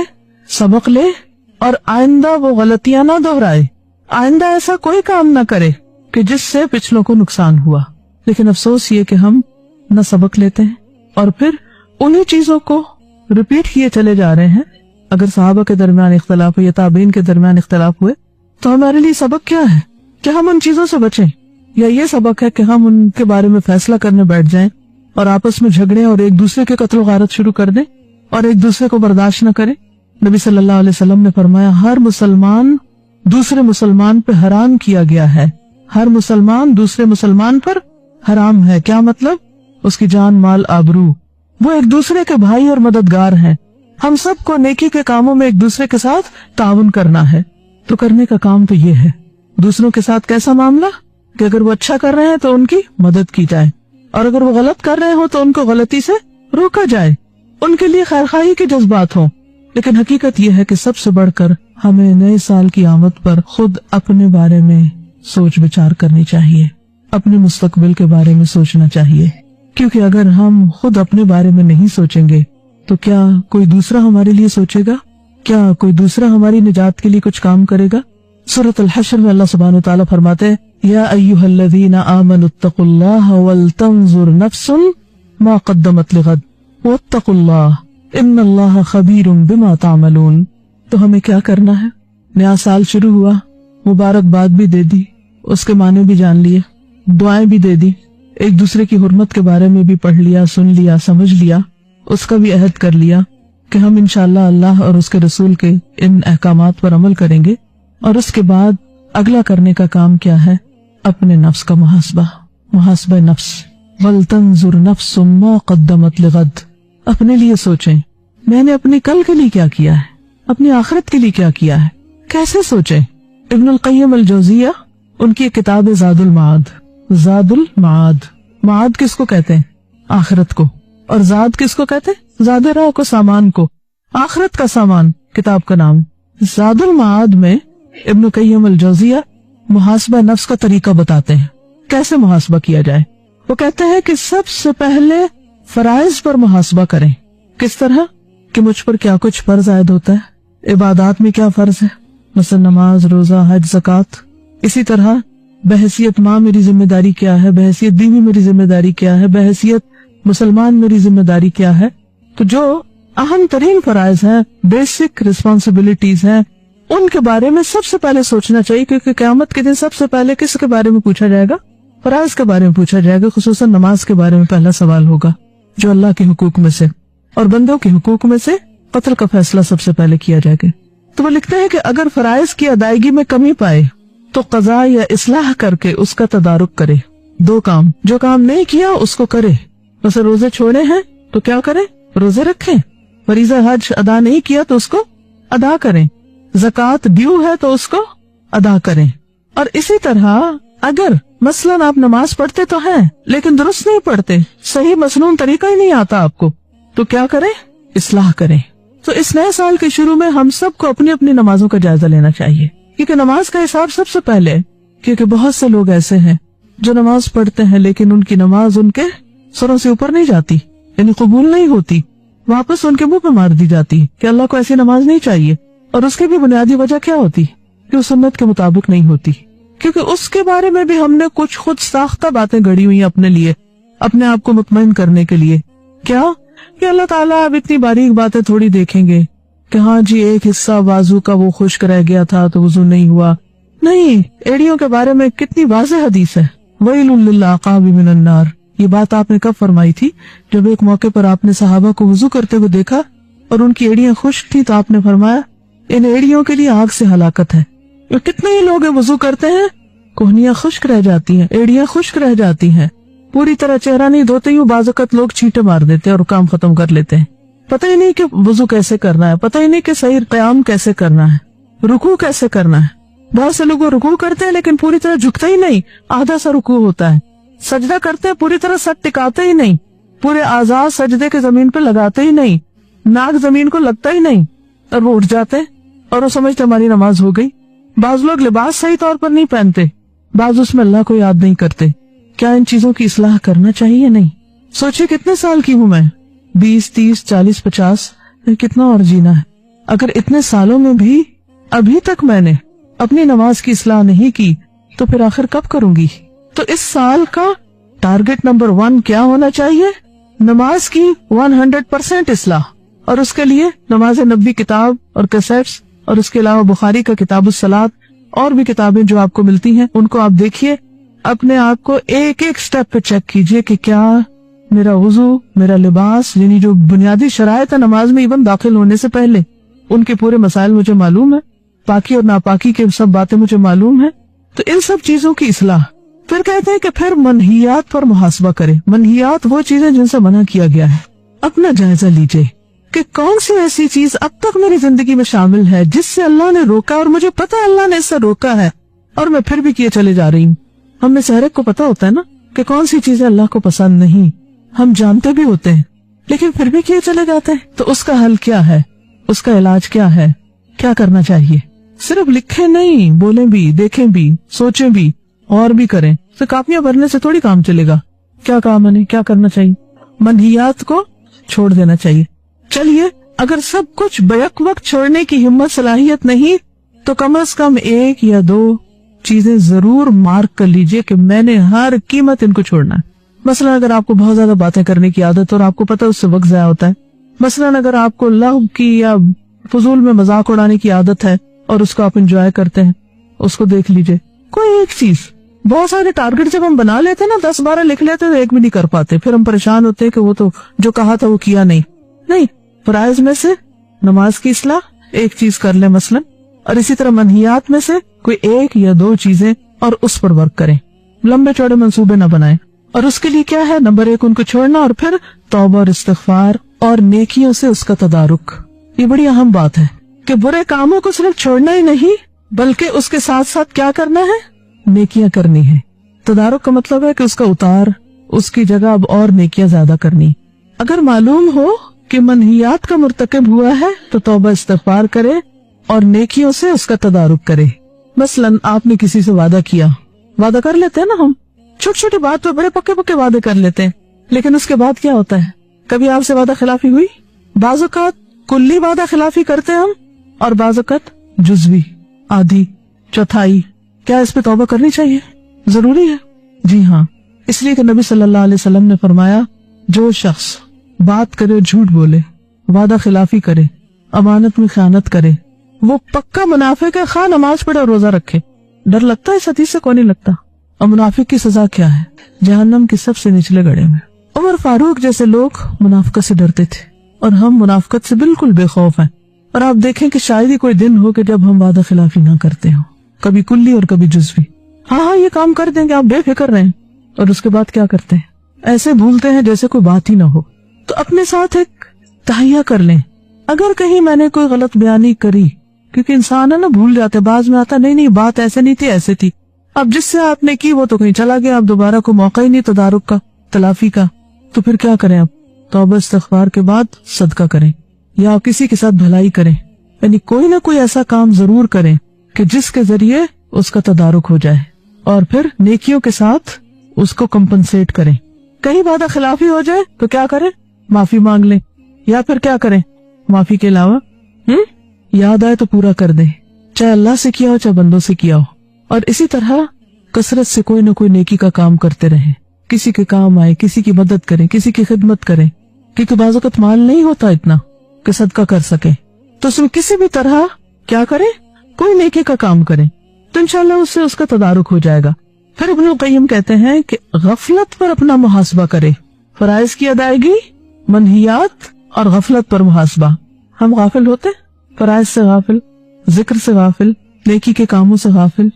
سبق لے اور آئندہ وہ غلطیاں نہ دہرائے، آئندہ ایسا کوئی کام نہ کرے کہ جس سے پچھلوں کو نقصان ہوا. لیکن افسوس یہ کہ ہم نہ سبق لیتے ہیں اور پھر انہی چیزوں کو ریپیٹ کیے چلے جا رہے ہیں اگر صحابہ کے درمیان اختلاف ہوئے یا تابعین کے درمیان اختلاف ہوئے تو ہمارے لیے سبق کیا ہے کہ ہم ان چیزوں سے بچیں، یا یہ سبق ہے کہ ہم ان کے بارے میں فیصلہ کرنے بیٹھ جائیں اور آپس میں جھگڑیں اور ایک دوسرے کے قتل و غارت شروع کر دیں اور ایک دوسرے کو برداشت نہ کریں؟ نبی صلی اللہ علیہ وسلم نے فرمایا ہر مسلمان دوسرے مسلمان پہ حرام کیا گیا ہے، ہر مسلمان دوسرے مسلمان پر حرام ہے۔ کیا مطلب؟ اس کی جان، مال، آبرو، وہ ایک دوسرے کے بھائی اور مددگار ہیں۔ ہم سب کو نیکی کے کاموں میں ایک دوسرے کے ساتھ تعاون کرنا ہے، تو کرنے کا کام تو یہ ہے۔ دوسروں کے ساتھ کیسا معاملہ کہ اگر وہ اچھا کر رہے ہیں تو ان کی مدد کی جائے، اور اگر وہ غلط کر رہے ہوں تو ان کو غلطی سے روکا جائے، ان کے لیے خیرخواہی کے جذبات ہوں۔ لیکن حقیقت یہ ہے کہ سب سے بڑھ کر ہمیں نئے سال کی آمد پر خود اپنے بارے میں سوچ بچار کرنی چاہیے، اپنے مستقبل کے بارے میں سوچنا چاہیے، کیونکہ اگر ہم خود اپنے بارے میں نہیں سوچیں گے تو کیا کوئی دوسرا ہمارے لیے سوچے گا؟ کیا کوئی دوسرا ہماری نجات کے لیے کچھ کام کرے گا؟ سورۃ الحشر میں اللہ سبحانہ وتعالی فرماتے ہیں یا ایھا الذین آمنوا اتقوا اللہ ولتنظر نفس ما قدمت لغد واتقوا اللہ ان اللہ خبیر بما تعملون۔ تو ہمیں کیا کرنا ہے؟ نیا سال شروع ہوا، مبارکباد بھی دے دی، اس کے معنی بھی جان لیے، دعائیں بھی دے دی، ایک دوسرے کی حرمت کے بارے میں بھی پڑھ لیا، سن لیا، سمجھ لیا، اس کا بھی عہد کر لیا کہ ہم انشاءاللہ اللہ اور اس کے رسول کے ان احکامات پر عمل کریں گے۔ اور اس کے بعد اگلا کرنے کا کام کیا ہے؟ اپنے نفس کا محاسبہ نفس۔ وَلْتَنْظُرْ نَفْسٌ مَا قَدَّمَتْ لِغَدْ، اپنے لیے سوچیں میں نے اپنی کل کے لیے کیا کیا ہے، اپنی آخرت کے لیے کیا کیا ہے، کیسے سوچیں؟ ابن القیم الجوزیہ، ان کی ایک کتاب ہے زاد المعاد۔ معاد کس کو کہتے ہیں؟ آخرت کو۔ اور زاد کس کو کہتے ہیں؟ زاد راہ کو، سامان کو، آخرت کا سامان کتاب کا نام۔ زاد المعاد میں ابن قیم الجوزیہ محاسبہ نفس کا طریقہ بتاتے ہیں، کیسے محاسبہ کیا جائے۔ وہ کہتے ہیں کہ سب سے پہلے فرائض پر محاسبہ کریں۔ کس طرح؟ کہ مجھ پر کیا کچھ فرض عائد ہوتا ہے، عبادات میں کیا فرض ہے، مثلا نماز، روزہ، حج، زکوٰۃ۔ اسی طرح بحیثیت ماں میری ذمہ داری کیا ہے، بحیثیت بیوی میری ذمہ داری کیا ہے، بحیثیت مسلمان میری ذمہ داری کیا ہے۔ تو جو اہم ترین فرائض ہیں، بیسک ریسپانسبلٹیز ہیں، ان کے بارے میں سب سے پہلے سوچنا چاہیے، کیونکہ قیامت کے دن سب سے پہلے کس کے بارے میں پوچھا جائے گا؟ فرائض کے بارے میں پوچھا جائے گا، خصوصاً نماز کے بارے میں پہلا سوال ہوگا، جو اللہ کے حقوق میں سے اور بندوں کے حقوق میں سے قتل کا فیصلہ سب سے پہلے کیا جائے گا۔ تو وہ لکھتے ہیں کہ اگر فرائض کی ادائیگی میں کمی پائے تو قضاء یا اصلاح کر کے اس کا تدارک کرے۔ دو کام، جو کام نہیں کیا اس کو کرے، مثلا روزے چھوڑے ہیں تو کیا کریں؟ روزے رکھیں۔ فریضہ حج ادا نہیں کیا تو اس کو ادا کریں۔ زکوٰۃ ڈیو ہے تو اس کو ادا کریں۔ اور اسی طرح اگر مثلاً آپ نماز پڑھتے تو ہیں لیکن درست نہیں پڑھتے، صحیح مسنون طریقہ ہی نہیں آتا آپ کو، تو کیا کریں؟ اصلاح کریں۔ تو اس نئے سال کے شروع میں ہم سب کو اپنی اپنی نمازوں کا جائزہ لینا چاہیے، کیونکہ نماز کا حساب سب سے پہلے ہے۔ کیونکہ بہت سے لوگ ایسے ہیں جو نماز پڑھتے ہیں لیکن ان کی نماز ان کے سروں سے اوپر نہیں جاتی، یعنی قبول نہیں ہوتی، واپس ان کے منہ پہ مار دی جاتی کہ اللہ کو ایسی نماز نہیں چاہیے۔ اور اس کی بھی بنیادی وجہ کیا ہوتی کہ وہ سنت کے مطابق نہیں ہوتی، کیونکہ اس کے بارے میں بھی ہم نے کچھ خود ساختہ باتیں گڑی ہوئی اپنے لیے، اپنے آپ کو مطمئن کرنے کے لیے۔ کیا کہ اللہ تعالیٰ اب اتنی باریک باتیں تھوڑی دیکھیں گے کہ ہاں جی ایک حصہ بازو کا وہ خشک رہ گیا تھا تو وضو نہیں ہوا۔ نہیں، ایڑیوں کے بارے میں کتنی واضح حدیث ہے، ویل للعقاب من النار۔ یہ بات آپ نے کب فرمائی تھی؟ جب ایک موقع پر آپ نے صحابہ کو وضو کرتے ہوئے دیکھا اور ان کی ایڑیاں خشک تھی، تو آپ نے فرمایا ان ایڑیوں کے لیے آگ سے ہلاکت ہے۔ کتنے ہی لوگ وضو کرتے ہیں، کوہنیاں خشک رہ جاتی ہیں، ایڑیاں خشک رہ جاتی ہیں، پوری طرح چہرہ نہیں دھوتے ہی بعض اوقات لوگ چھینٹے مار دیتے ہیں اور کام ختم کر لیتے ہیں۔ پتہ ہی نہیں کہ وضو کیسے کرنا ہے، پتہ ہی نہیں کہ صحیح قیام کیسے کرنا ہے، رکوع کیسے کرنا ہے۔ بہت سے لوگ رکوع کرتے ہیں لیکن پوری طرح جھکتا ہی نہیں، آدھا سا رکوع ہوتا ہے۔ سجدہ کرتے ہیں، پوری طرح سر ٹکاتے ہی نہیں، پورے اعضاء سجدے کے زمین پہ لگاتے ہی نہیں، ناک زمین کو لگتا ہی نہیں، اور وہ اٹھ جاتے اور وہ سمجھتے ہماری نماز ہو گئی۔ بعض لوگ لباس صحیح طور پر نہیں پہنتے، بعض اس میں اللہ کو یاد نہیں کرتے۔ کیا ان چیزوں کی اصلاح کرنا چاہیے یا نہیں؟ سوچے کتنے سال کی ہوں میں، 20، 30، 40، 50، کتنا اور جینا ہے۔ اگر اتنے سالوں میں بھی ابھی تک میں نے اپنی نماز کی اصلاح نہیں کی تو پھر آخر کب کروں گی؟ تو اس سال کا ٹارگٹ نمبر 1 کیا ہونا چاہیے؟ نماز کی 100% اصلاح، اور اس کے لیے نماز نبی کتاب اور کیسٹس اور اس کے علاوہ بخاری کا کتاب الصلاۃ اور بھی کتابیں جو آپ کو ملتی ہیں ان کو آپ دیکھیے، اپنے آپ کو ایک ایک سٹیپ پہ چیک کیجئے کہ کیا میرا وضو، میرا لباس، یعنی جو بنیادی شرائط ہے نماز میں ایون داخل ہونے سے پہلے ان کے پورے مسائل مجھے معلوم ہے، پاکی اور ناپاکی کے سب باتیں مجھے معلوم ہیں. تو ان سب چیزوں کی اصلاح. پھر کہتے ہیں کہ پھر منہیات پر محاسبہ کرے. منہیات وہ چیزیں جن سے منع کیا گیا ہے، اپنا جائزہ لیجئے کہ کون سی ایسی چیز اب تک میری زندگی میں شامل ہے جس سے اللہ نے روکا اور مجھے پتا اللہ نے اس سے روکا ہے اور میں پھر بھی کیے چلے جا رہی ہوں. ہم میں سے ہر ایک کو پتا ہوتا ہے نا کہ کون سی چیزیں اللہ کو پسند نہیں، ہم جانتے بھی ہوتے ہیں لیکن پھر بھی کیے چلے جاتے ہیں. تو اس کا حل کیا ہے، اس کا علاج کیا ہے، کیا کرنا چاہیے؟ صرف لکھیں نہیں، بولیں بھی، دیکھیں بھی، سوچیں بھی اور بھی کریں. تو کاپیاں بھرنے سے تھوڑی کام چلے گا. کیا کام ہے، کیا کرنا چاہیے؟ منہیات کو چھوڑ دینا چاہیے. چلیے اگر سب کچھ بیک وقت چھوڑنے کی ہمت صلاحیت نہیں تو کم از کم ایک یا دو چیزیں ضرور مارک کر لیجئے کہ میں نے ہر قیمت ان کو چھوڑنا ہے. مثلا اگر آپ کو بہت زیادہ باتیں کرنے کی عادت اور آپ کو پتہ اس سے وقت ضائع ہوتا ہے، مثلا اگر آپ کو لغو کی یا فضول میں مذاق اڑانے کی عادت ہے اور اس کو آپ انجوائے کرتے ہیں، اس کو دیکھ لیجئے. کوئی ایک چیز، بہت سارے ٹارگٹ جب ہم بنا لیتے ہیں نا، 10-12 لکھ لیتے ہیں تو ایک بھی نہیں کر پاتے، پھر ہم پریشان ہوتے ہیں کہ وہ تو جو کہا تھا وہ کیا نہیں. فرائض میں سے نماز کی اصلاح ایک چیز کر لیں مثلا، اور اسی طرح منہیات میں سے کوئی ایک یا دو چیزیں اور اس پر ورک کریں. لمبے چوڑے منصوبے نہ بنائیں. اور اس کے لیے کیا ہے؟ نمبر 1 ان کو چھوڑنا، اور پھر توبہ اور استغفار اور نیکیوں سے اس کا تدارک. یہ بڑی اہم بات ہے کہ برے کاموں کو صرف چھوڑنا ہی نہیں بلکہ اس کے ساتھ ساتھ کیا کرنا ہے؟ نیکیاں کرنی ہے. تدارک کا مطلب ہے کہ اس کا اتار، اس کی جگہ اب اور نیکیاں زیادہ کرنی. اگر معلوم ہو کہ منہیات کا مرتکب ہوا ہے تو توبہ استغفار کرے اور نیکیوں سے اس کا تدارک کرے. مثلا آپ نے کسی سے وعدہ کیا، وعدہ کر لیتے ہیں نا ہم، چھوٹی چھوٹی بات پہ بڑے پکے وعدے کر لیتے ہیں، لیکن اس کے بعد کیا ہوتا ہے؟ کبھی آپ سے وعدہ خلافی ہوئی؟ بعض اوقات کلی وعدہ خلافی کرتے ہیں ہم، اور بعض اوقات جزوی، آدھی، چوتھائی. کیا اس پہ توبہ کرنی چاہیے؟ ضروری ہے. جی ہاں، اس لیے کہ نبی صلی اللہ علیہ وسلم نے فرمایا جو شخص بات کرے جھوٹ بولے، وعدہ خلافی کرے، امانت میں خیانت کرے، وہ پکا منافق ہے، خواہ نماز پڑھے اور روزہ رکھے. ڈر لگتا ہے اس حدیث سے؟ کوئی نہیں لگتا. اور منافق کی سزا کیا ہے؟ جہنم کے سب سے نچلے گڑھے میں. عمر فاروق جیسے لوگ منافقت سے ڈرتے تھے اور ہم منافقت سے بالکل بے خوف ہیں. اور آپ دیکھیں کہ شاید ہی کوئی دن ہو کہ جب ہم وعدہ خلافی نہ کرتے ہوں، کبھی کلی اور کبھی جزوی. ہاں یہ کام کر دیں گے، آپ بے فکر رہیں، اور اس کے بعد کیا کرتے ہیں؟ ایسے بھولتے ہیں جیسے کوئی بات ہی نہ ہو. تو اپنے ساتھ ایک تہیہ کر لیں، اگر کہیں میں نے کوئی غلط بیانی کری، کیونکہ انسان ہے نا بھول جاتے، بعض میں آتا نہیں بات ایسے نہیں تھی، ایسے تھی. اب جس سے آپ نے کی وہ تو کہیں چلا گیا، اب دوبارہ کو موقع ہی نہیں تدارک کا، تلافی کا. تو پھر کیا کریں؟ اب توبہ استغفار کے بعد صدقہ کریں یا آپ کسی کے ساتھ بھلائی کریں، یعنی کوئی نہ کوئی ایسا کام ضرور کریں کہ جس کے ذریعے اس کا تدارک ہو جائے، اور پھر نیکیوں کے ساتھ اس کو کمپنسیٹ کریں. کہیں وعدہ خلافی ہو جائے تو کیا کریں؟ معافی مانگ لیں، یا پھر کیا کریں؟ معافی کے علاوہ یاد آئے تو پورا کر دیں، چاہے اللہ سے کیا ہو چاہے بندوں سے کیا ہو. اور اسی طرح کثرت سے کوئی نہ کوئی نیکی کا کام کرتے رہیں، کسی کے کام آئے، کسی کی مدد کریں، کسی کی خدمت کریں، کیونکہ بعض اوقات مال نہیں ہوتا اتنا کہ صدقہ کر سکے. تو اس میں کسی بھی طرح کیا کریں؟ کوئی نیکی کا کام کریں تو انشاءاللہ اس سے اس کا تدارک ہو جائے گا. پھر ابن القیم کہتے ہیں کہ غفلت پر اپنا محاسبہ کرے. فرائض کی ادائیگی، منہیات اور غفلت پر محاسبہ. ہم غافل ہوتے، فرائض سے غافل، ذکر سے غافل، نیکی کے کاموں سے غافل.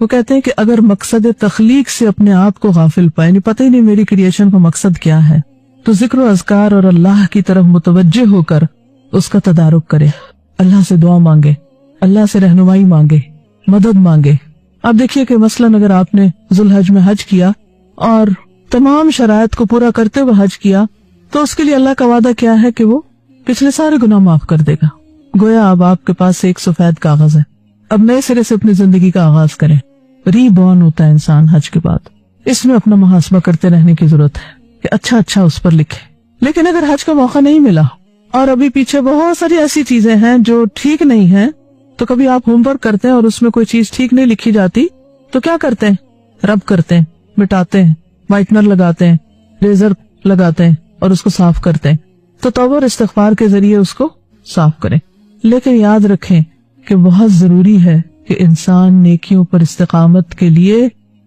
وہ کہتے ہیں کہ اگر مقصد تخلیق سے اپنے آپ کو غافل پائے، یعنی پتہ ہی نہیں میری کریشن کا مقصد کیا ہے، تو ذکر و اذکار اور اللہ کی طرف متوجہ ہو کر اس کا تدارک کرے. اللہ سے دعا مانگے، اللہ سے رہنمائی مانگے، مدد مانگے. اب دیکھیے کہ مثلاً اگر آپ نے ذوالحج میں حج کیا اور تمام شرائط کو پورا کرتے ہوئے حج کیا، تو اس کے لیے اللہ کا وعدہ کیا ہے کہ وہ پچھلے سارے گناہ معاف کر دے گا. گویا اب آپ کے پاس ایک سفید کاغذ ہے، اب نئے سرے سے اپنی زندگی کا آغاز کریں. ری بورن ہوتا ہے انسان حج کے بعد. اس میں اپنا محاسبہ کرتے رہنے کی ضرورت ہے کہ اچھا اس پر لکھے. لیکن اگر حج کا موقع نہیں ملا اور ابھی پیچھے بہت ساری ایسی چیزیں ہیں جو ٹھیک نہیں ہیں، تو کبھی آپ ہوم ورک کرتے ہیں اور اس میں کوئی چیز ٹھیک نہیں لکھی جاتی تو کیا کرتے ہیں؟ رب کرتے ہیں، مٹاتے ہیں، وائٹنر لگاتے ہیں، ریزر لگاتے ہیں اور اس کو صاف کرتے ہیں. تو توبہ اور استغفار کے ذریعے اس کو صاف کریں. لیکن یاد رکھیں کہ بہت ضروری ہے کہ انسان نیکیوں پر استقامت کے لیے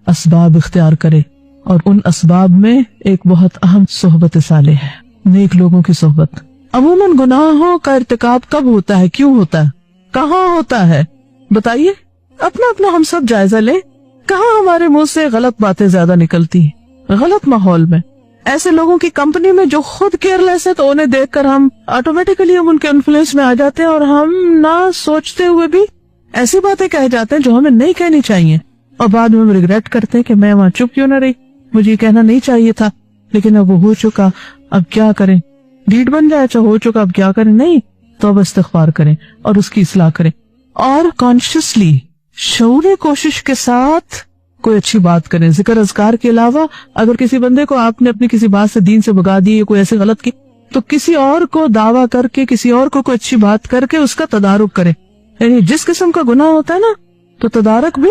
اسباب اختیار کرے، اور ان اسباب میں ایک بہت اہم صحبت صالح ہے، نیک لوگوں کی صحبت. عموماً گناہوں کا ارتکاب کب ہوتا ہے، کیوں ہوتا ہے، کہاں ہوتا ہے؟ بتائیے. اپنا اپنا ہم سب جائزہ لیں. کہاں ہمارے منہ سے غلط باتیں زیادہ نکلتی ہیں؟ غلط ماحول میں، ایسے لوگوں کی کمپنی میں جو خود کیئر لیس ہے، تو انہیں دیکھ کر ہم آٹومیٹیکلی ان کے انفلوئنس میں آ جاتے ہیں، اور ہم نہ سوچتے ہوئے بھی ایسی باتیں کہہ جاتے ہیں جو ہمیں نہیں کہنی چاہیے، اور بعد میں ہم ریگریٹ کرتے ہیں کہ میں وہاں چپ کیوں نہ رہی، مجھے یہ کہنا نہیں چاہیے تھا، لیکن اب وہ ہو چکا، اب کیا کریں، ڈیٹ بن جائے، اچھا ہو چکا، اب کیا کریں. نہیں، توبہ استغفار کریں اور اس کی اصلاح کریں، اور کانشیسلی شعوری کوشش کے ساتھ کوئی اچھی بات کریں. ذکر اذکار کے علاوہ اگر کسی بندے کو آپ نے اپنی کسی بات سے دین سے بھگا دی یا کوئی ایسی غلط کی، تو کسی اور کو دعویٰ کر کے، کسی اور کو کوئی اچھی بات کر کے اس کا تدارک کریں. یعنی جس قسم کا گناہ ہوتا ہے نا، تو تدارک بھی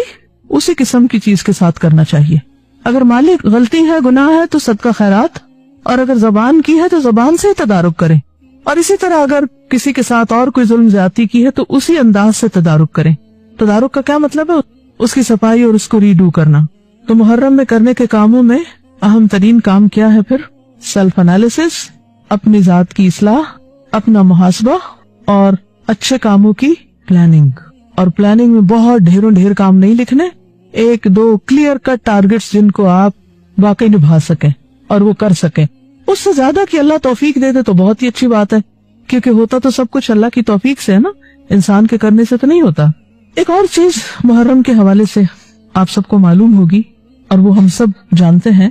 اسی قسم کی چیز کے ساتھ کرنا چاہیے. اگر مالی غلطی ہے، گناہ ہے، تو صدقہ خیرات، اور اگر زبان کی ہے تو زبان سے ہی تدارک کریں. اور اسی طرح اگر کسی کے ساتھ اور کوئی ظلم زیادتی کی ہے تو اسی انداز سے تدارک کریں. تدارک کا کیا مطلب ہے؟ اس کی صفائی اور اس کو ریڈو کرنا. تو محرم میں کرنے کے کاموں میں اہم ترین کام کیا ہے پھر؟ سیلف انالیسس، اپنی ذات کی اصلاح، اپنا محاسبہ، اور اچھے کاموں کی پلاننگ. اور پلاننگ میں بہت ڈھیر کام نہیں لکھنے، 1-2 کلیئر کٹ ٹارگٹس جن کو آپ واقعی نبھا سکیں اور وہ کر سکیں. اس سے زیادہ کہ اللہ توفیق دے دے تو بہت ہی اچھی بات ہے، کیونکہ ہوتا تو سب کچھ اللہ کی توفیق سے ہے نا، انسان کے کرنے سے تو نہیں ہوتا. ایک اور چیز محرم کے حوالے سے آپ سب کو معلوم ہوگی، اور وہ ہم سب جانتے ہیں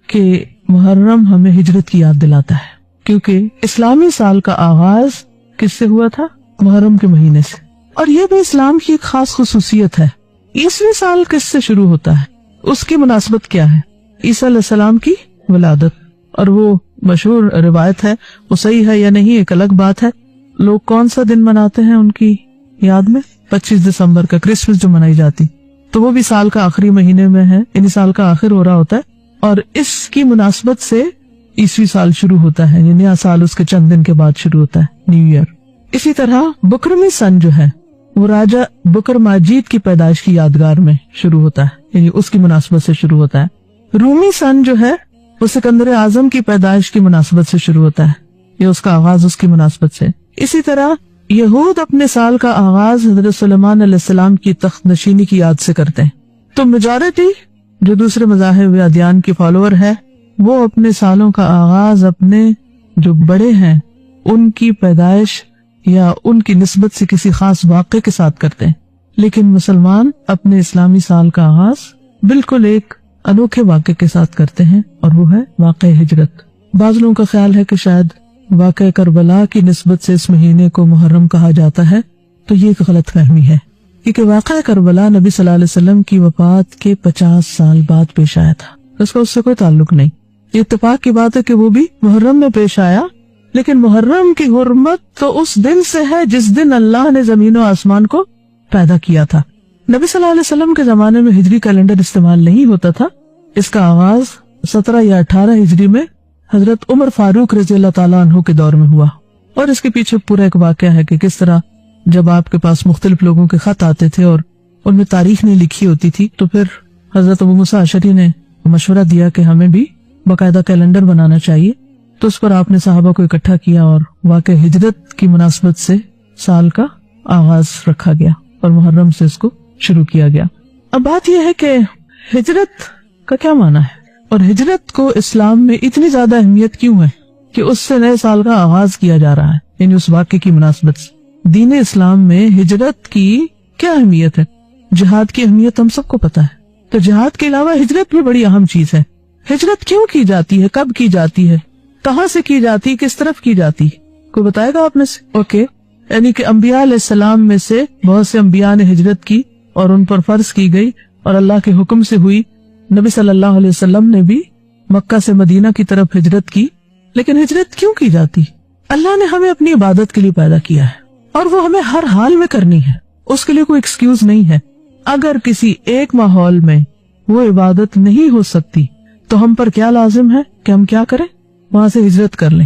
کہ محرم ہمیں ہجرت کی یاد دلاتا ہے، کیونکہ اسلامی سال کا آغاز کس سے ہوا تھا؟ محرم کے مہینے سے. اور یہ بھی اسلام کی ایک خاص خصوصیت ہے. عیسوی سال کس سے شروع ہوتا ہے؟ اس کی مناسبت کیا ہے؟ عیسیٰ علیہ السلام کی ولادت. اور وہ مشہور روایت ہے، وہ صحیح ہے یا نہیں ایک الگ بات ہے. لوگ کون سا دن مناتے ہیں ان کی یاد میں؟ 25 دسمبر کا کرسمس جو منائی جاتی، تو وہ بھی سال کا آخری مہینے میں ہے، یعنی سال کا آخر ہو رہا ہوتا ہے، اور اس کی مناسبت سے عیسوی سال شروع ہوتا ہے، یعنی نیا سال اس کے چند دن کے بعد شروع ہوتا ہے، نیو ایئر. اسی طرح بکرمی سن جو ہے وہ راجہ بکر ماجید کی پیدائش کی یادگار میں شروع ہوتا ہے، یعنی اس کی مناسبت سے شروع ہوتا ہے. رومی سن جو ہے وہ سکندر اعظم کی پیدائش کی مناسبت سے شروع ہوتا ہے، یہ اس کا آغاز اس کی مناسبت سے. اسی طرح یہود اپنے سال کا آغاز حضرت سلیمان علیہ السلام کی تخت نشینی کی یاد سے کرتے ہیں. تو میجورٹی جو دوسرے مذاہب یا ادیان کی فالوور ہے، وہ اپنے سالوں کا آغاز اپنے جو بڑے ہیں ان کی پیدائش یا ان کی نسبت سے کسی خاص واقعے کے ساتھ کرتے ہیں. لیکن مسلمان اپنے اسلامی سال کا آغاز بالکل ایک انوکھے واقعے کے ساتھ کرتے ہیں، اور وہ ہے واقعہ ہجرت. بعض لوگوں کا خیال ہے کہ شاید واقعہ کربلا کی نسبت سے اس مہینے کو محرم کہا جاتا ہے، تو یہ ایک غلط فہمی ہے، کیونکہ واقعہ کربلا نبی صلی اللہ علیہ وسلم کی وفات کے 50 سال بعد پیش آیا تھا. اس کا اس سے کوئی تعلق نہیں. یہ اتفاق کی بات ہے کہ وہ بھی محرم میں پیش آیا، لیکن محرم کی حرمت تو اس دن سے ہے جس دن اللہ نے زمین و آسمان کو پیدا کیا تھا. نبی صلی اللہ علیہ وسلم کے زمانے میں ہجری کیلنڈر استعمال نہیں ہوتا تھا. اس کا آغاز 17 یا 18 ہجری میں حضرت عمر فاروق رضی اللہ تعالیٰ عنہ کے دور میں ہوا. اور اس کے پیچھے پورا ایک واقعہ ہے کہ کس طرح جب آپ کے پاس مختلف لوگوں کے خط آتے تھے اور ان میں تاریخ نہیں لکھی ہوتی تھی، تو پھر حضرت ابو موسیٰ اشعری نے مشورہ دیا کہ ہمیں بھی باقاعدہ کیلنڈر بنانا چاہیے. تو اس پر آپ نے صحابہ کو اکٹھا کیا اور واقع ہجرت کی مناسبت سے سال کا آغاز رکھا گیا اور محرم سے اس کو شروع کیا گیا. اب بات یہ ہے کہ ہجرت کا کیا معنی ہے، اور ہجرت کو اسلام میں اتنی زیادہ اہمیت کیوں ہے کہ اس سے نئے سال کا آغاز کیا جا رہا ہے، یعنی اس واقعے کی مناسبت سے. دین اسلام میں ہجرت کی کیا اہمیت ہے؟ جہاد کی اہمیت ہم سب کو پتا ہے، تو جہاد کے علاوہ ہجرت بھی بڑی اہم چیز ہے. ہجرت کیوں کی جاتی ہے، کب کی جاتی ہے، کہاں سے کی جاتی، کس طرف کی جاتی، کوئی بتائے گا آپ میں سے؟ اوکے، یعنی کہ انبیاء علیہ السلام میں سے بہت سے انبیاء نے ہجرت کی اور ان پر فرض کی گئی اور اللہ کے حکم سے ہوئی. نبی صلی اللہ علیہ وسلم نے بھی مکہ سے مدینہ کی طرف ہجرت کی. لیکن ہجرت کیوں کی جاتی؟ اللہ نے ہمیں اپنی عبادت کے لیے پیدا کیا ہے اور وہ ہمیں ہر حال میں کرنی ہے، اس کے لیے کوئی ایکسکیوز نہیں ہے. اگر کسی ایک ماحول میں وہ عبادت نہیں ہو سکتی تو ہم پر کیا لازم ہے کہ ہم کیا کریں؟ وہاں سے ہجرت کر لیں.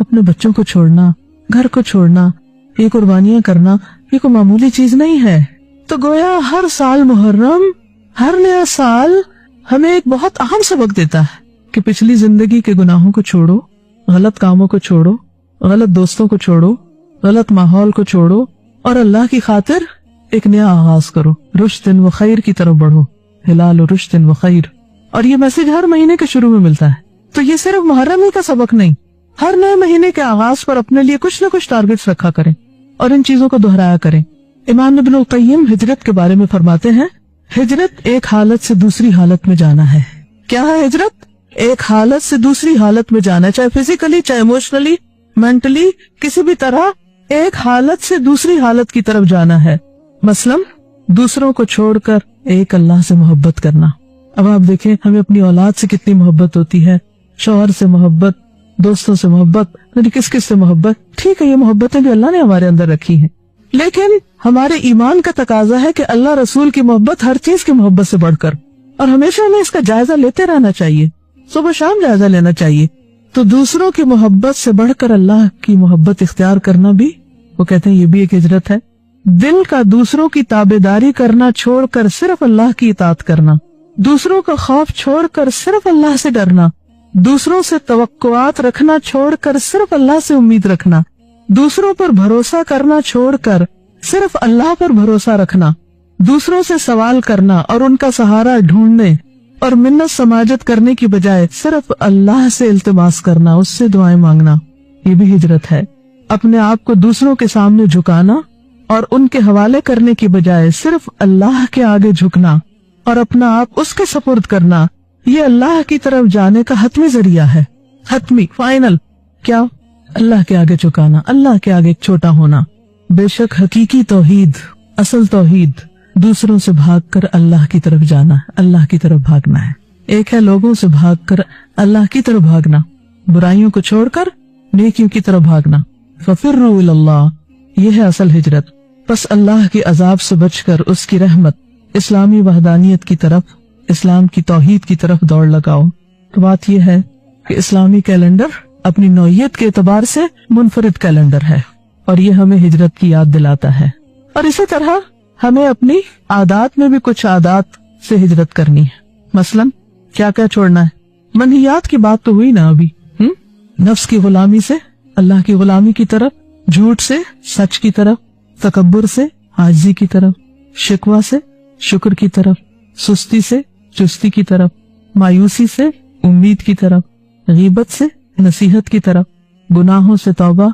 اپنے بچوں کو چھوڑنا, گھر کو چھوڑنا, یہ قربانیاں کرنا, یہ کوئی معمولی چیز نہیں ہے. تو گویا ہر سال محرم, ہر نیا سال ہمیں ایک بہت اہم سبق دیتا ہے کہ پچھلی زندگی کے گناہوں کو چھوڑو, غلط کاموں کو چھوڑو, غلط دوستوں کو چھوڑو, غلط ماحول کو چھوڑو اور اللہ کی خاطر ایک نیا آغاز کرو. رشد و خیر کی طرف بڑھو, ہلال و رشد و خیر. اور یہ میسج ہر مہینے کے شروع میں ملتا ہے. تو یہ صرف محرم ہی کا سبق نہیں, ہر نئے مہینے کے آغاز پر اپنے لیے کچھ نہ کچھ ٹارگٹس رکھا کریں اور ان چیزوں کو دہرایا کریں. امام ابن القیم ہجرت کے بارے میں فرماتے ہیں, ہجرت ایک حالت سے دوسری حالت میں جانا ہے. کیا ہے ہجرت؟ ایک حالت سے دوسری حالت میں جانا, چاہے فزیکلی, چاہے ایموشنلی, مینٹلی, کسی بھی طرح ایک حالت سے دوسری حالت کی طرف جانا ہے. مثلاً دوسروں کو چھوڑ کر ایک اللہ سے محبت کرنا. اب آپ دیکھیں ہمیں اپنی اولاد سے کتنی محبت ہوتی ہے, شوہر سے محبت, دوستوں سے محبت, یعنی کس کس سے محبت. ٹھیک ہے, یہ محبتیں بھی اللہ نے ہمارے اندر رکھی ہیں, لیکن ہمارے ایمان کا تقاضا ہے کہ اللہ رسول کی محبت ہر چیز کی محبت سے بڑھ کر, اور ہمیشہ ہمیں اس کا جائزہ لیتے رہنا چاہیے, صبح شام جائزہ لینا چاہیے. تو دوسروں کی محبت سے بڑھ کر اللہ کی محبت اختیار کرنا بھی, وہ کہتے ہیں یہ بھی ایک ہجرت ہے. دل کا دوسروں کی تابعداری کرنا چھوڑ کر صرف اللہ کی اطاعت کرنا, دوسروں کا خوف چھوڑ کر صرف اللہ سے ڈرنا, دوسروں سے توقعات رکھنا چھوڑ کر صرف اللہ سے امید رکھنا, دوسروں پر بھروسہ کرنا چھوڑ کر صرف اللہ پر بھروسہ رکھنا, دوسروں سے سوال کرنا اور ان کا سہارا ڈھونڈنے اور منت سماجت کرنے کی بجائے صرف اللہ سے التماس کرنا, اس سے دعائیں مانگنا, یہ بھی ہجرت ہے. اپنے آپ کو دوسروں کے سامنے جھکانا اور ان کے حوالے کرنے کی بجائے صرف اللہ کے آگے جھکنا اور اپنا آپ اس کے سپرد کرنا, یہ اللہ کی طرف جانے کا حتمی ذریعہ ہے. حتمی, فائنل. کیا؟ اللہ کے آگے جھکانا, اللہ کے آگے چھوٹا ہونا. بے شک حقیقی توحید, اصل توحید دوسروں سے بھاگ کر اللہ کی طرف جانا, اللہ کی طرف بھاگنا ہے. ایک ہے لوگوں سے بھاگ کر اللہ کی طرف بھاگنا, برائیوں کو چھوڑ کر نیکیوں کی طرف بھاگنا. ففروا الی اللہ, یہ ہے اصل ہجرت. بس اللہ کے عذاب سے بچ کر اس کی رحمت, اسلامی وحدانیت کی طرف, اسلام کی توحید کی طرف دوڑ لگاؤ. تو بات یہ ہے کہ اسلامی کیلنڈر اپنی نوعیت کے اعتبار سے منفرد کیلنڈر ہے اور یہ ہمیں ہجرت کی یاد دلاتا ہے. اور اسی طرح ہمیں اپنی عادات میں بھی کچھ عادات سے ہجرت کرنی ہے. مثلاً کیا کیا چھوڑنا ہے؟ منہیات کی بات تو ہوئی نا ابھی. نفس کی غلامی سے اللہ کی غلامی کی طرف, جھوٹ سے سچ کی طرف, تکبر سے عاجزی کی طرف, شکوہ سے شکر کی طرف, سستی سے چستی کی طرف, مایوسی سے امید کی طرف, غیبت سے نصیحت کی طرف, گناہوں سے توبہ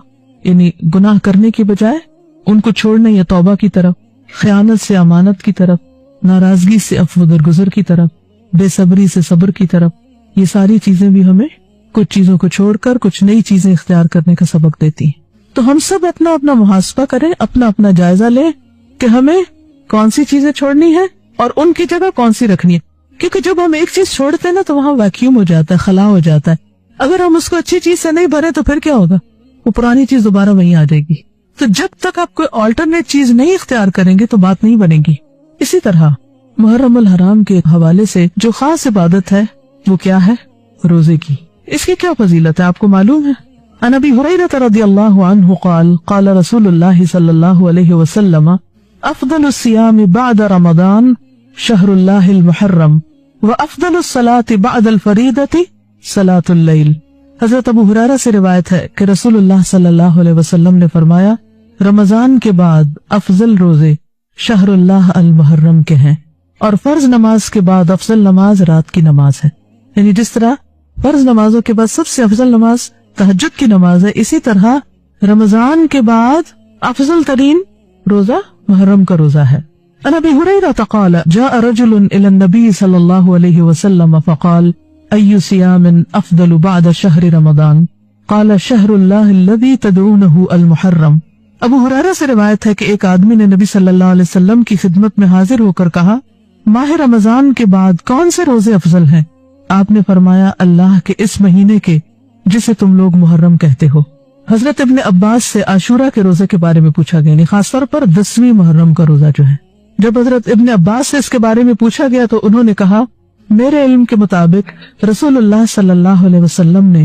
یعنی گناہ کرنے کی بجائے ان کو چھوڑنے یا توبہ کی طرف, خیانت سے امانت کی طرف, ناراضگی سے عفو درگزر کی طرف, بے صبری سے صبر کی طرف. یہ ساری چیزیں بھی ہمیں کچھ چیزوں کو چھوڑ کر کچھ نئی چیزیں اختیار کرنے کا سبق دیتی ہیں. تو ہم سب اپنا اپنا محاسبہ کریں, اپنا اپنا جائزہ لیں کہ ہمیں کون سی چیزیں چھوڑنی ہے اور ان کی جگہ کون سی رکھنی ہے. کیونکہ جب ہم ایک چیز چھوڑتے ہیں نا تو وہاں ویکیوم ہو جاتا ہے, خلا ہو جاتا ہے. اگر ہم اس کو اچھی چیز سے نہیں بھرے تو پھر کیا ہوگا؟ وہ پرانی چیز دوبارہ وہیں آ جائے گی. تو جب تک آپ کوئی آلٹرنیٹ چیز نہیں اختیار کریں گے تو بات نہیں بنے گی. اسی طرح محرم الحرام کے حوالے سے جو خاص عبادت ہے وہ کیا ہے؟ روزے کی. اس کی کیا فضیلت ہے آپ کو معلوم ہے؟ عن ابی ہریرہ رضی اللہ عنہ قال قال رسول اللہ صلی اللہ علیہ وسلم افضل الصیام بعد رمضان شہر اللہ المحرم وافضل الصلاة بعد الفریضۃ صلاة اللیل. حضرت ابو ہریرہ سے روایت ہے کہ رسول اللہ صلی اللہ علیہ وسلم نے فرمایا رمضان کے بعد افضل روزے شہر اللہ المحرم کے ہیں اور فرض نماز کے بعد افضل نماز رات کی نماز ہے. یعنی جس طرح فرض نمازوں کے بعد سب سے افضل نماز تہجد کی نماز ہے, اسی طرح رمضان کے بعد افضل ترین روزہ محرم کا روزہ ہے. عن ابی ہریرہ قال جاء رجل الى النبي صلی اللہ علیہ وسلم فقال ای صیام افضل بعد شہر رمضان قال شہر اللہ الذي تدعونه المحرم. ابو ہریرہ سے روایت ہے کہ ایک آدمی نے نبی صلی اللہ علیہ وسلم کی خدمت میں حاضر ہو کر کہا ماہ رمضان کے بعد کون سے روزے افضل ہیں؟ آپ نے فرمایا اللہ کے اس مہینے کے جسے تم لوگ محرم کہتے ہو. حضرت ابن عباس سے عاشورہ کے روزے کے بارے میں پوچھا گیا, یعنی خاص طور پر 10ویں محرم کا روزہ جو ہے. جب حضرت ابن عباس سے اس کے بارے میں پوچھا گیا تو انہوں نے کہا میرے علم کے مطابق رسول اللہ صلی اللہ علیہ وسلم نے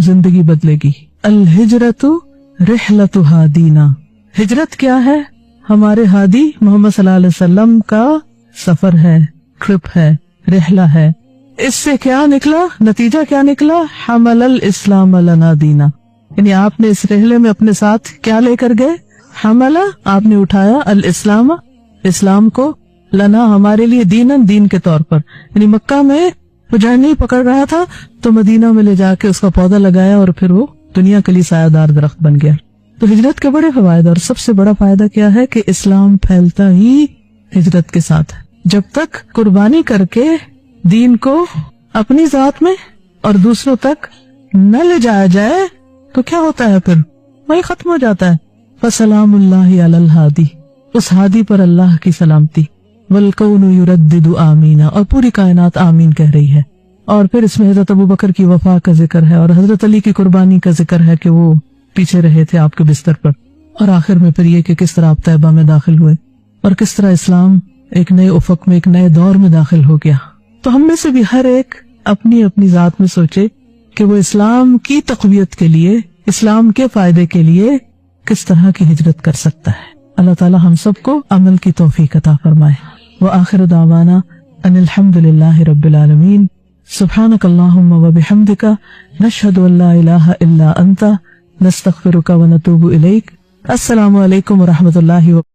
زندگی بدلے گی. الہجرت رحلت ہادینا. ہجرت کیا ہے؟ ہمارے ہادی محمد صلی اللہ علیہ وسلم کا سفر ہے، ٹرپ ہے، رحلہ ہے. اس سے کیا نکلا؟ نتیجہ کیا نکلا؟ حمل الاسلام لنا دینا. یعنی آپ نے اس رحلے میں اپنے ساتھ کیا لے کر گئے؟ حمل، آپ نے اٹھایا، الاسلام، اسلام کو، لنا، ہمارے لیے، دینن، دین کے طور پر. یعنی مکہ میں وہ جڑ نہیں پکڑ رہا تھا تو مدینہ میں لے جا کے اس کا پودا لگایا اور پھر وہ دنیا کے لیے سایہ دار درخت بن گیا. تو ہجرت کے بڑے فوائد، اور سب سے بڑا فائدہ کیا ہے کہ اسلام پھیلتا ہی ہجرت کے ساتھ ہے. جب تک قربانی کر کے دین کو اپنی ذات میں اور دوسروں تک نہ لے جایا جائے تو کیا ہوتا ہے؟ پھر وہی ختم ہو جاتا ہے. فسلام اللہ علی الہادی، اس ہادی پر اللہ کی سلامتی. والکون یردد آمین، اور پوری کائنات آمین کہہ رہی ہے. اور پھر اس میں حضرت ابوبکر کی وفا کا ذکر ہے اور حضرت علی کی قربانی کا ذکر ہے کہ وہ پیچھے رہے تھے آپ کے بستر پر. اور آخر میں پھر یہ کہ کس طرح آپ طیبہ میں داخل ہوئے اور کس طرح اسلام ایک نئے افق میں، ایک نئے دور میں داخل ہو گیا. تو ہم میں سے بھی ہر ایک اپنی اپنی ذات میں سوچے کہ وہ اسلام کی تقویت کے لیے، اسلام کے فائدے کے لیے کس طرح کی ہجرت کر سکتا ہے. اللہ تعالی ہم سب کو عمل کی توفیق عطا فرمائے. وآخر دعوانا ان الحمد للہ رب العالمین. سبحانک اللہم وبحمدک، نشہد ان لا الہ الا انت، نستغفرک ونتوب الیک. السلام علیکم ورحمۃ اللہ وبرکاتہ.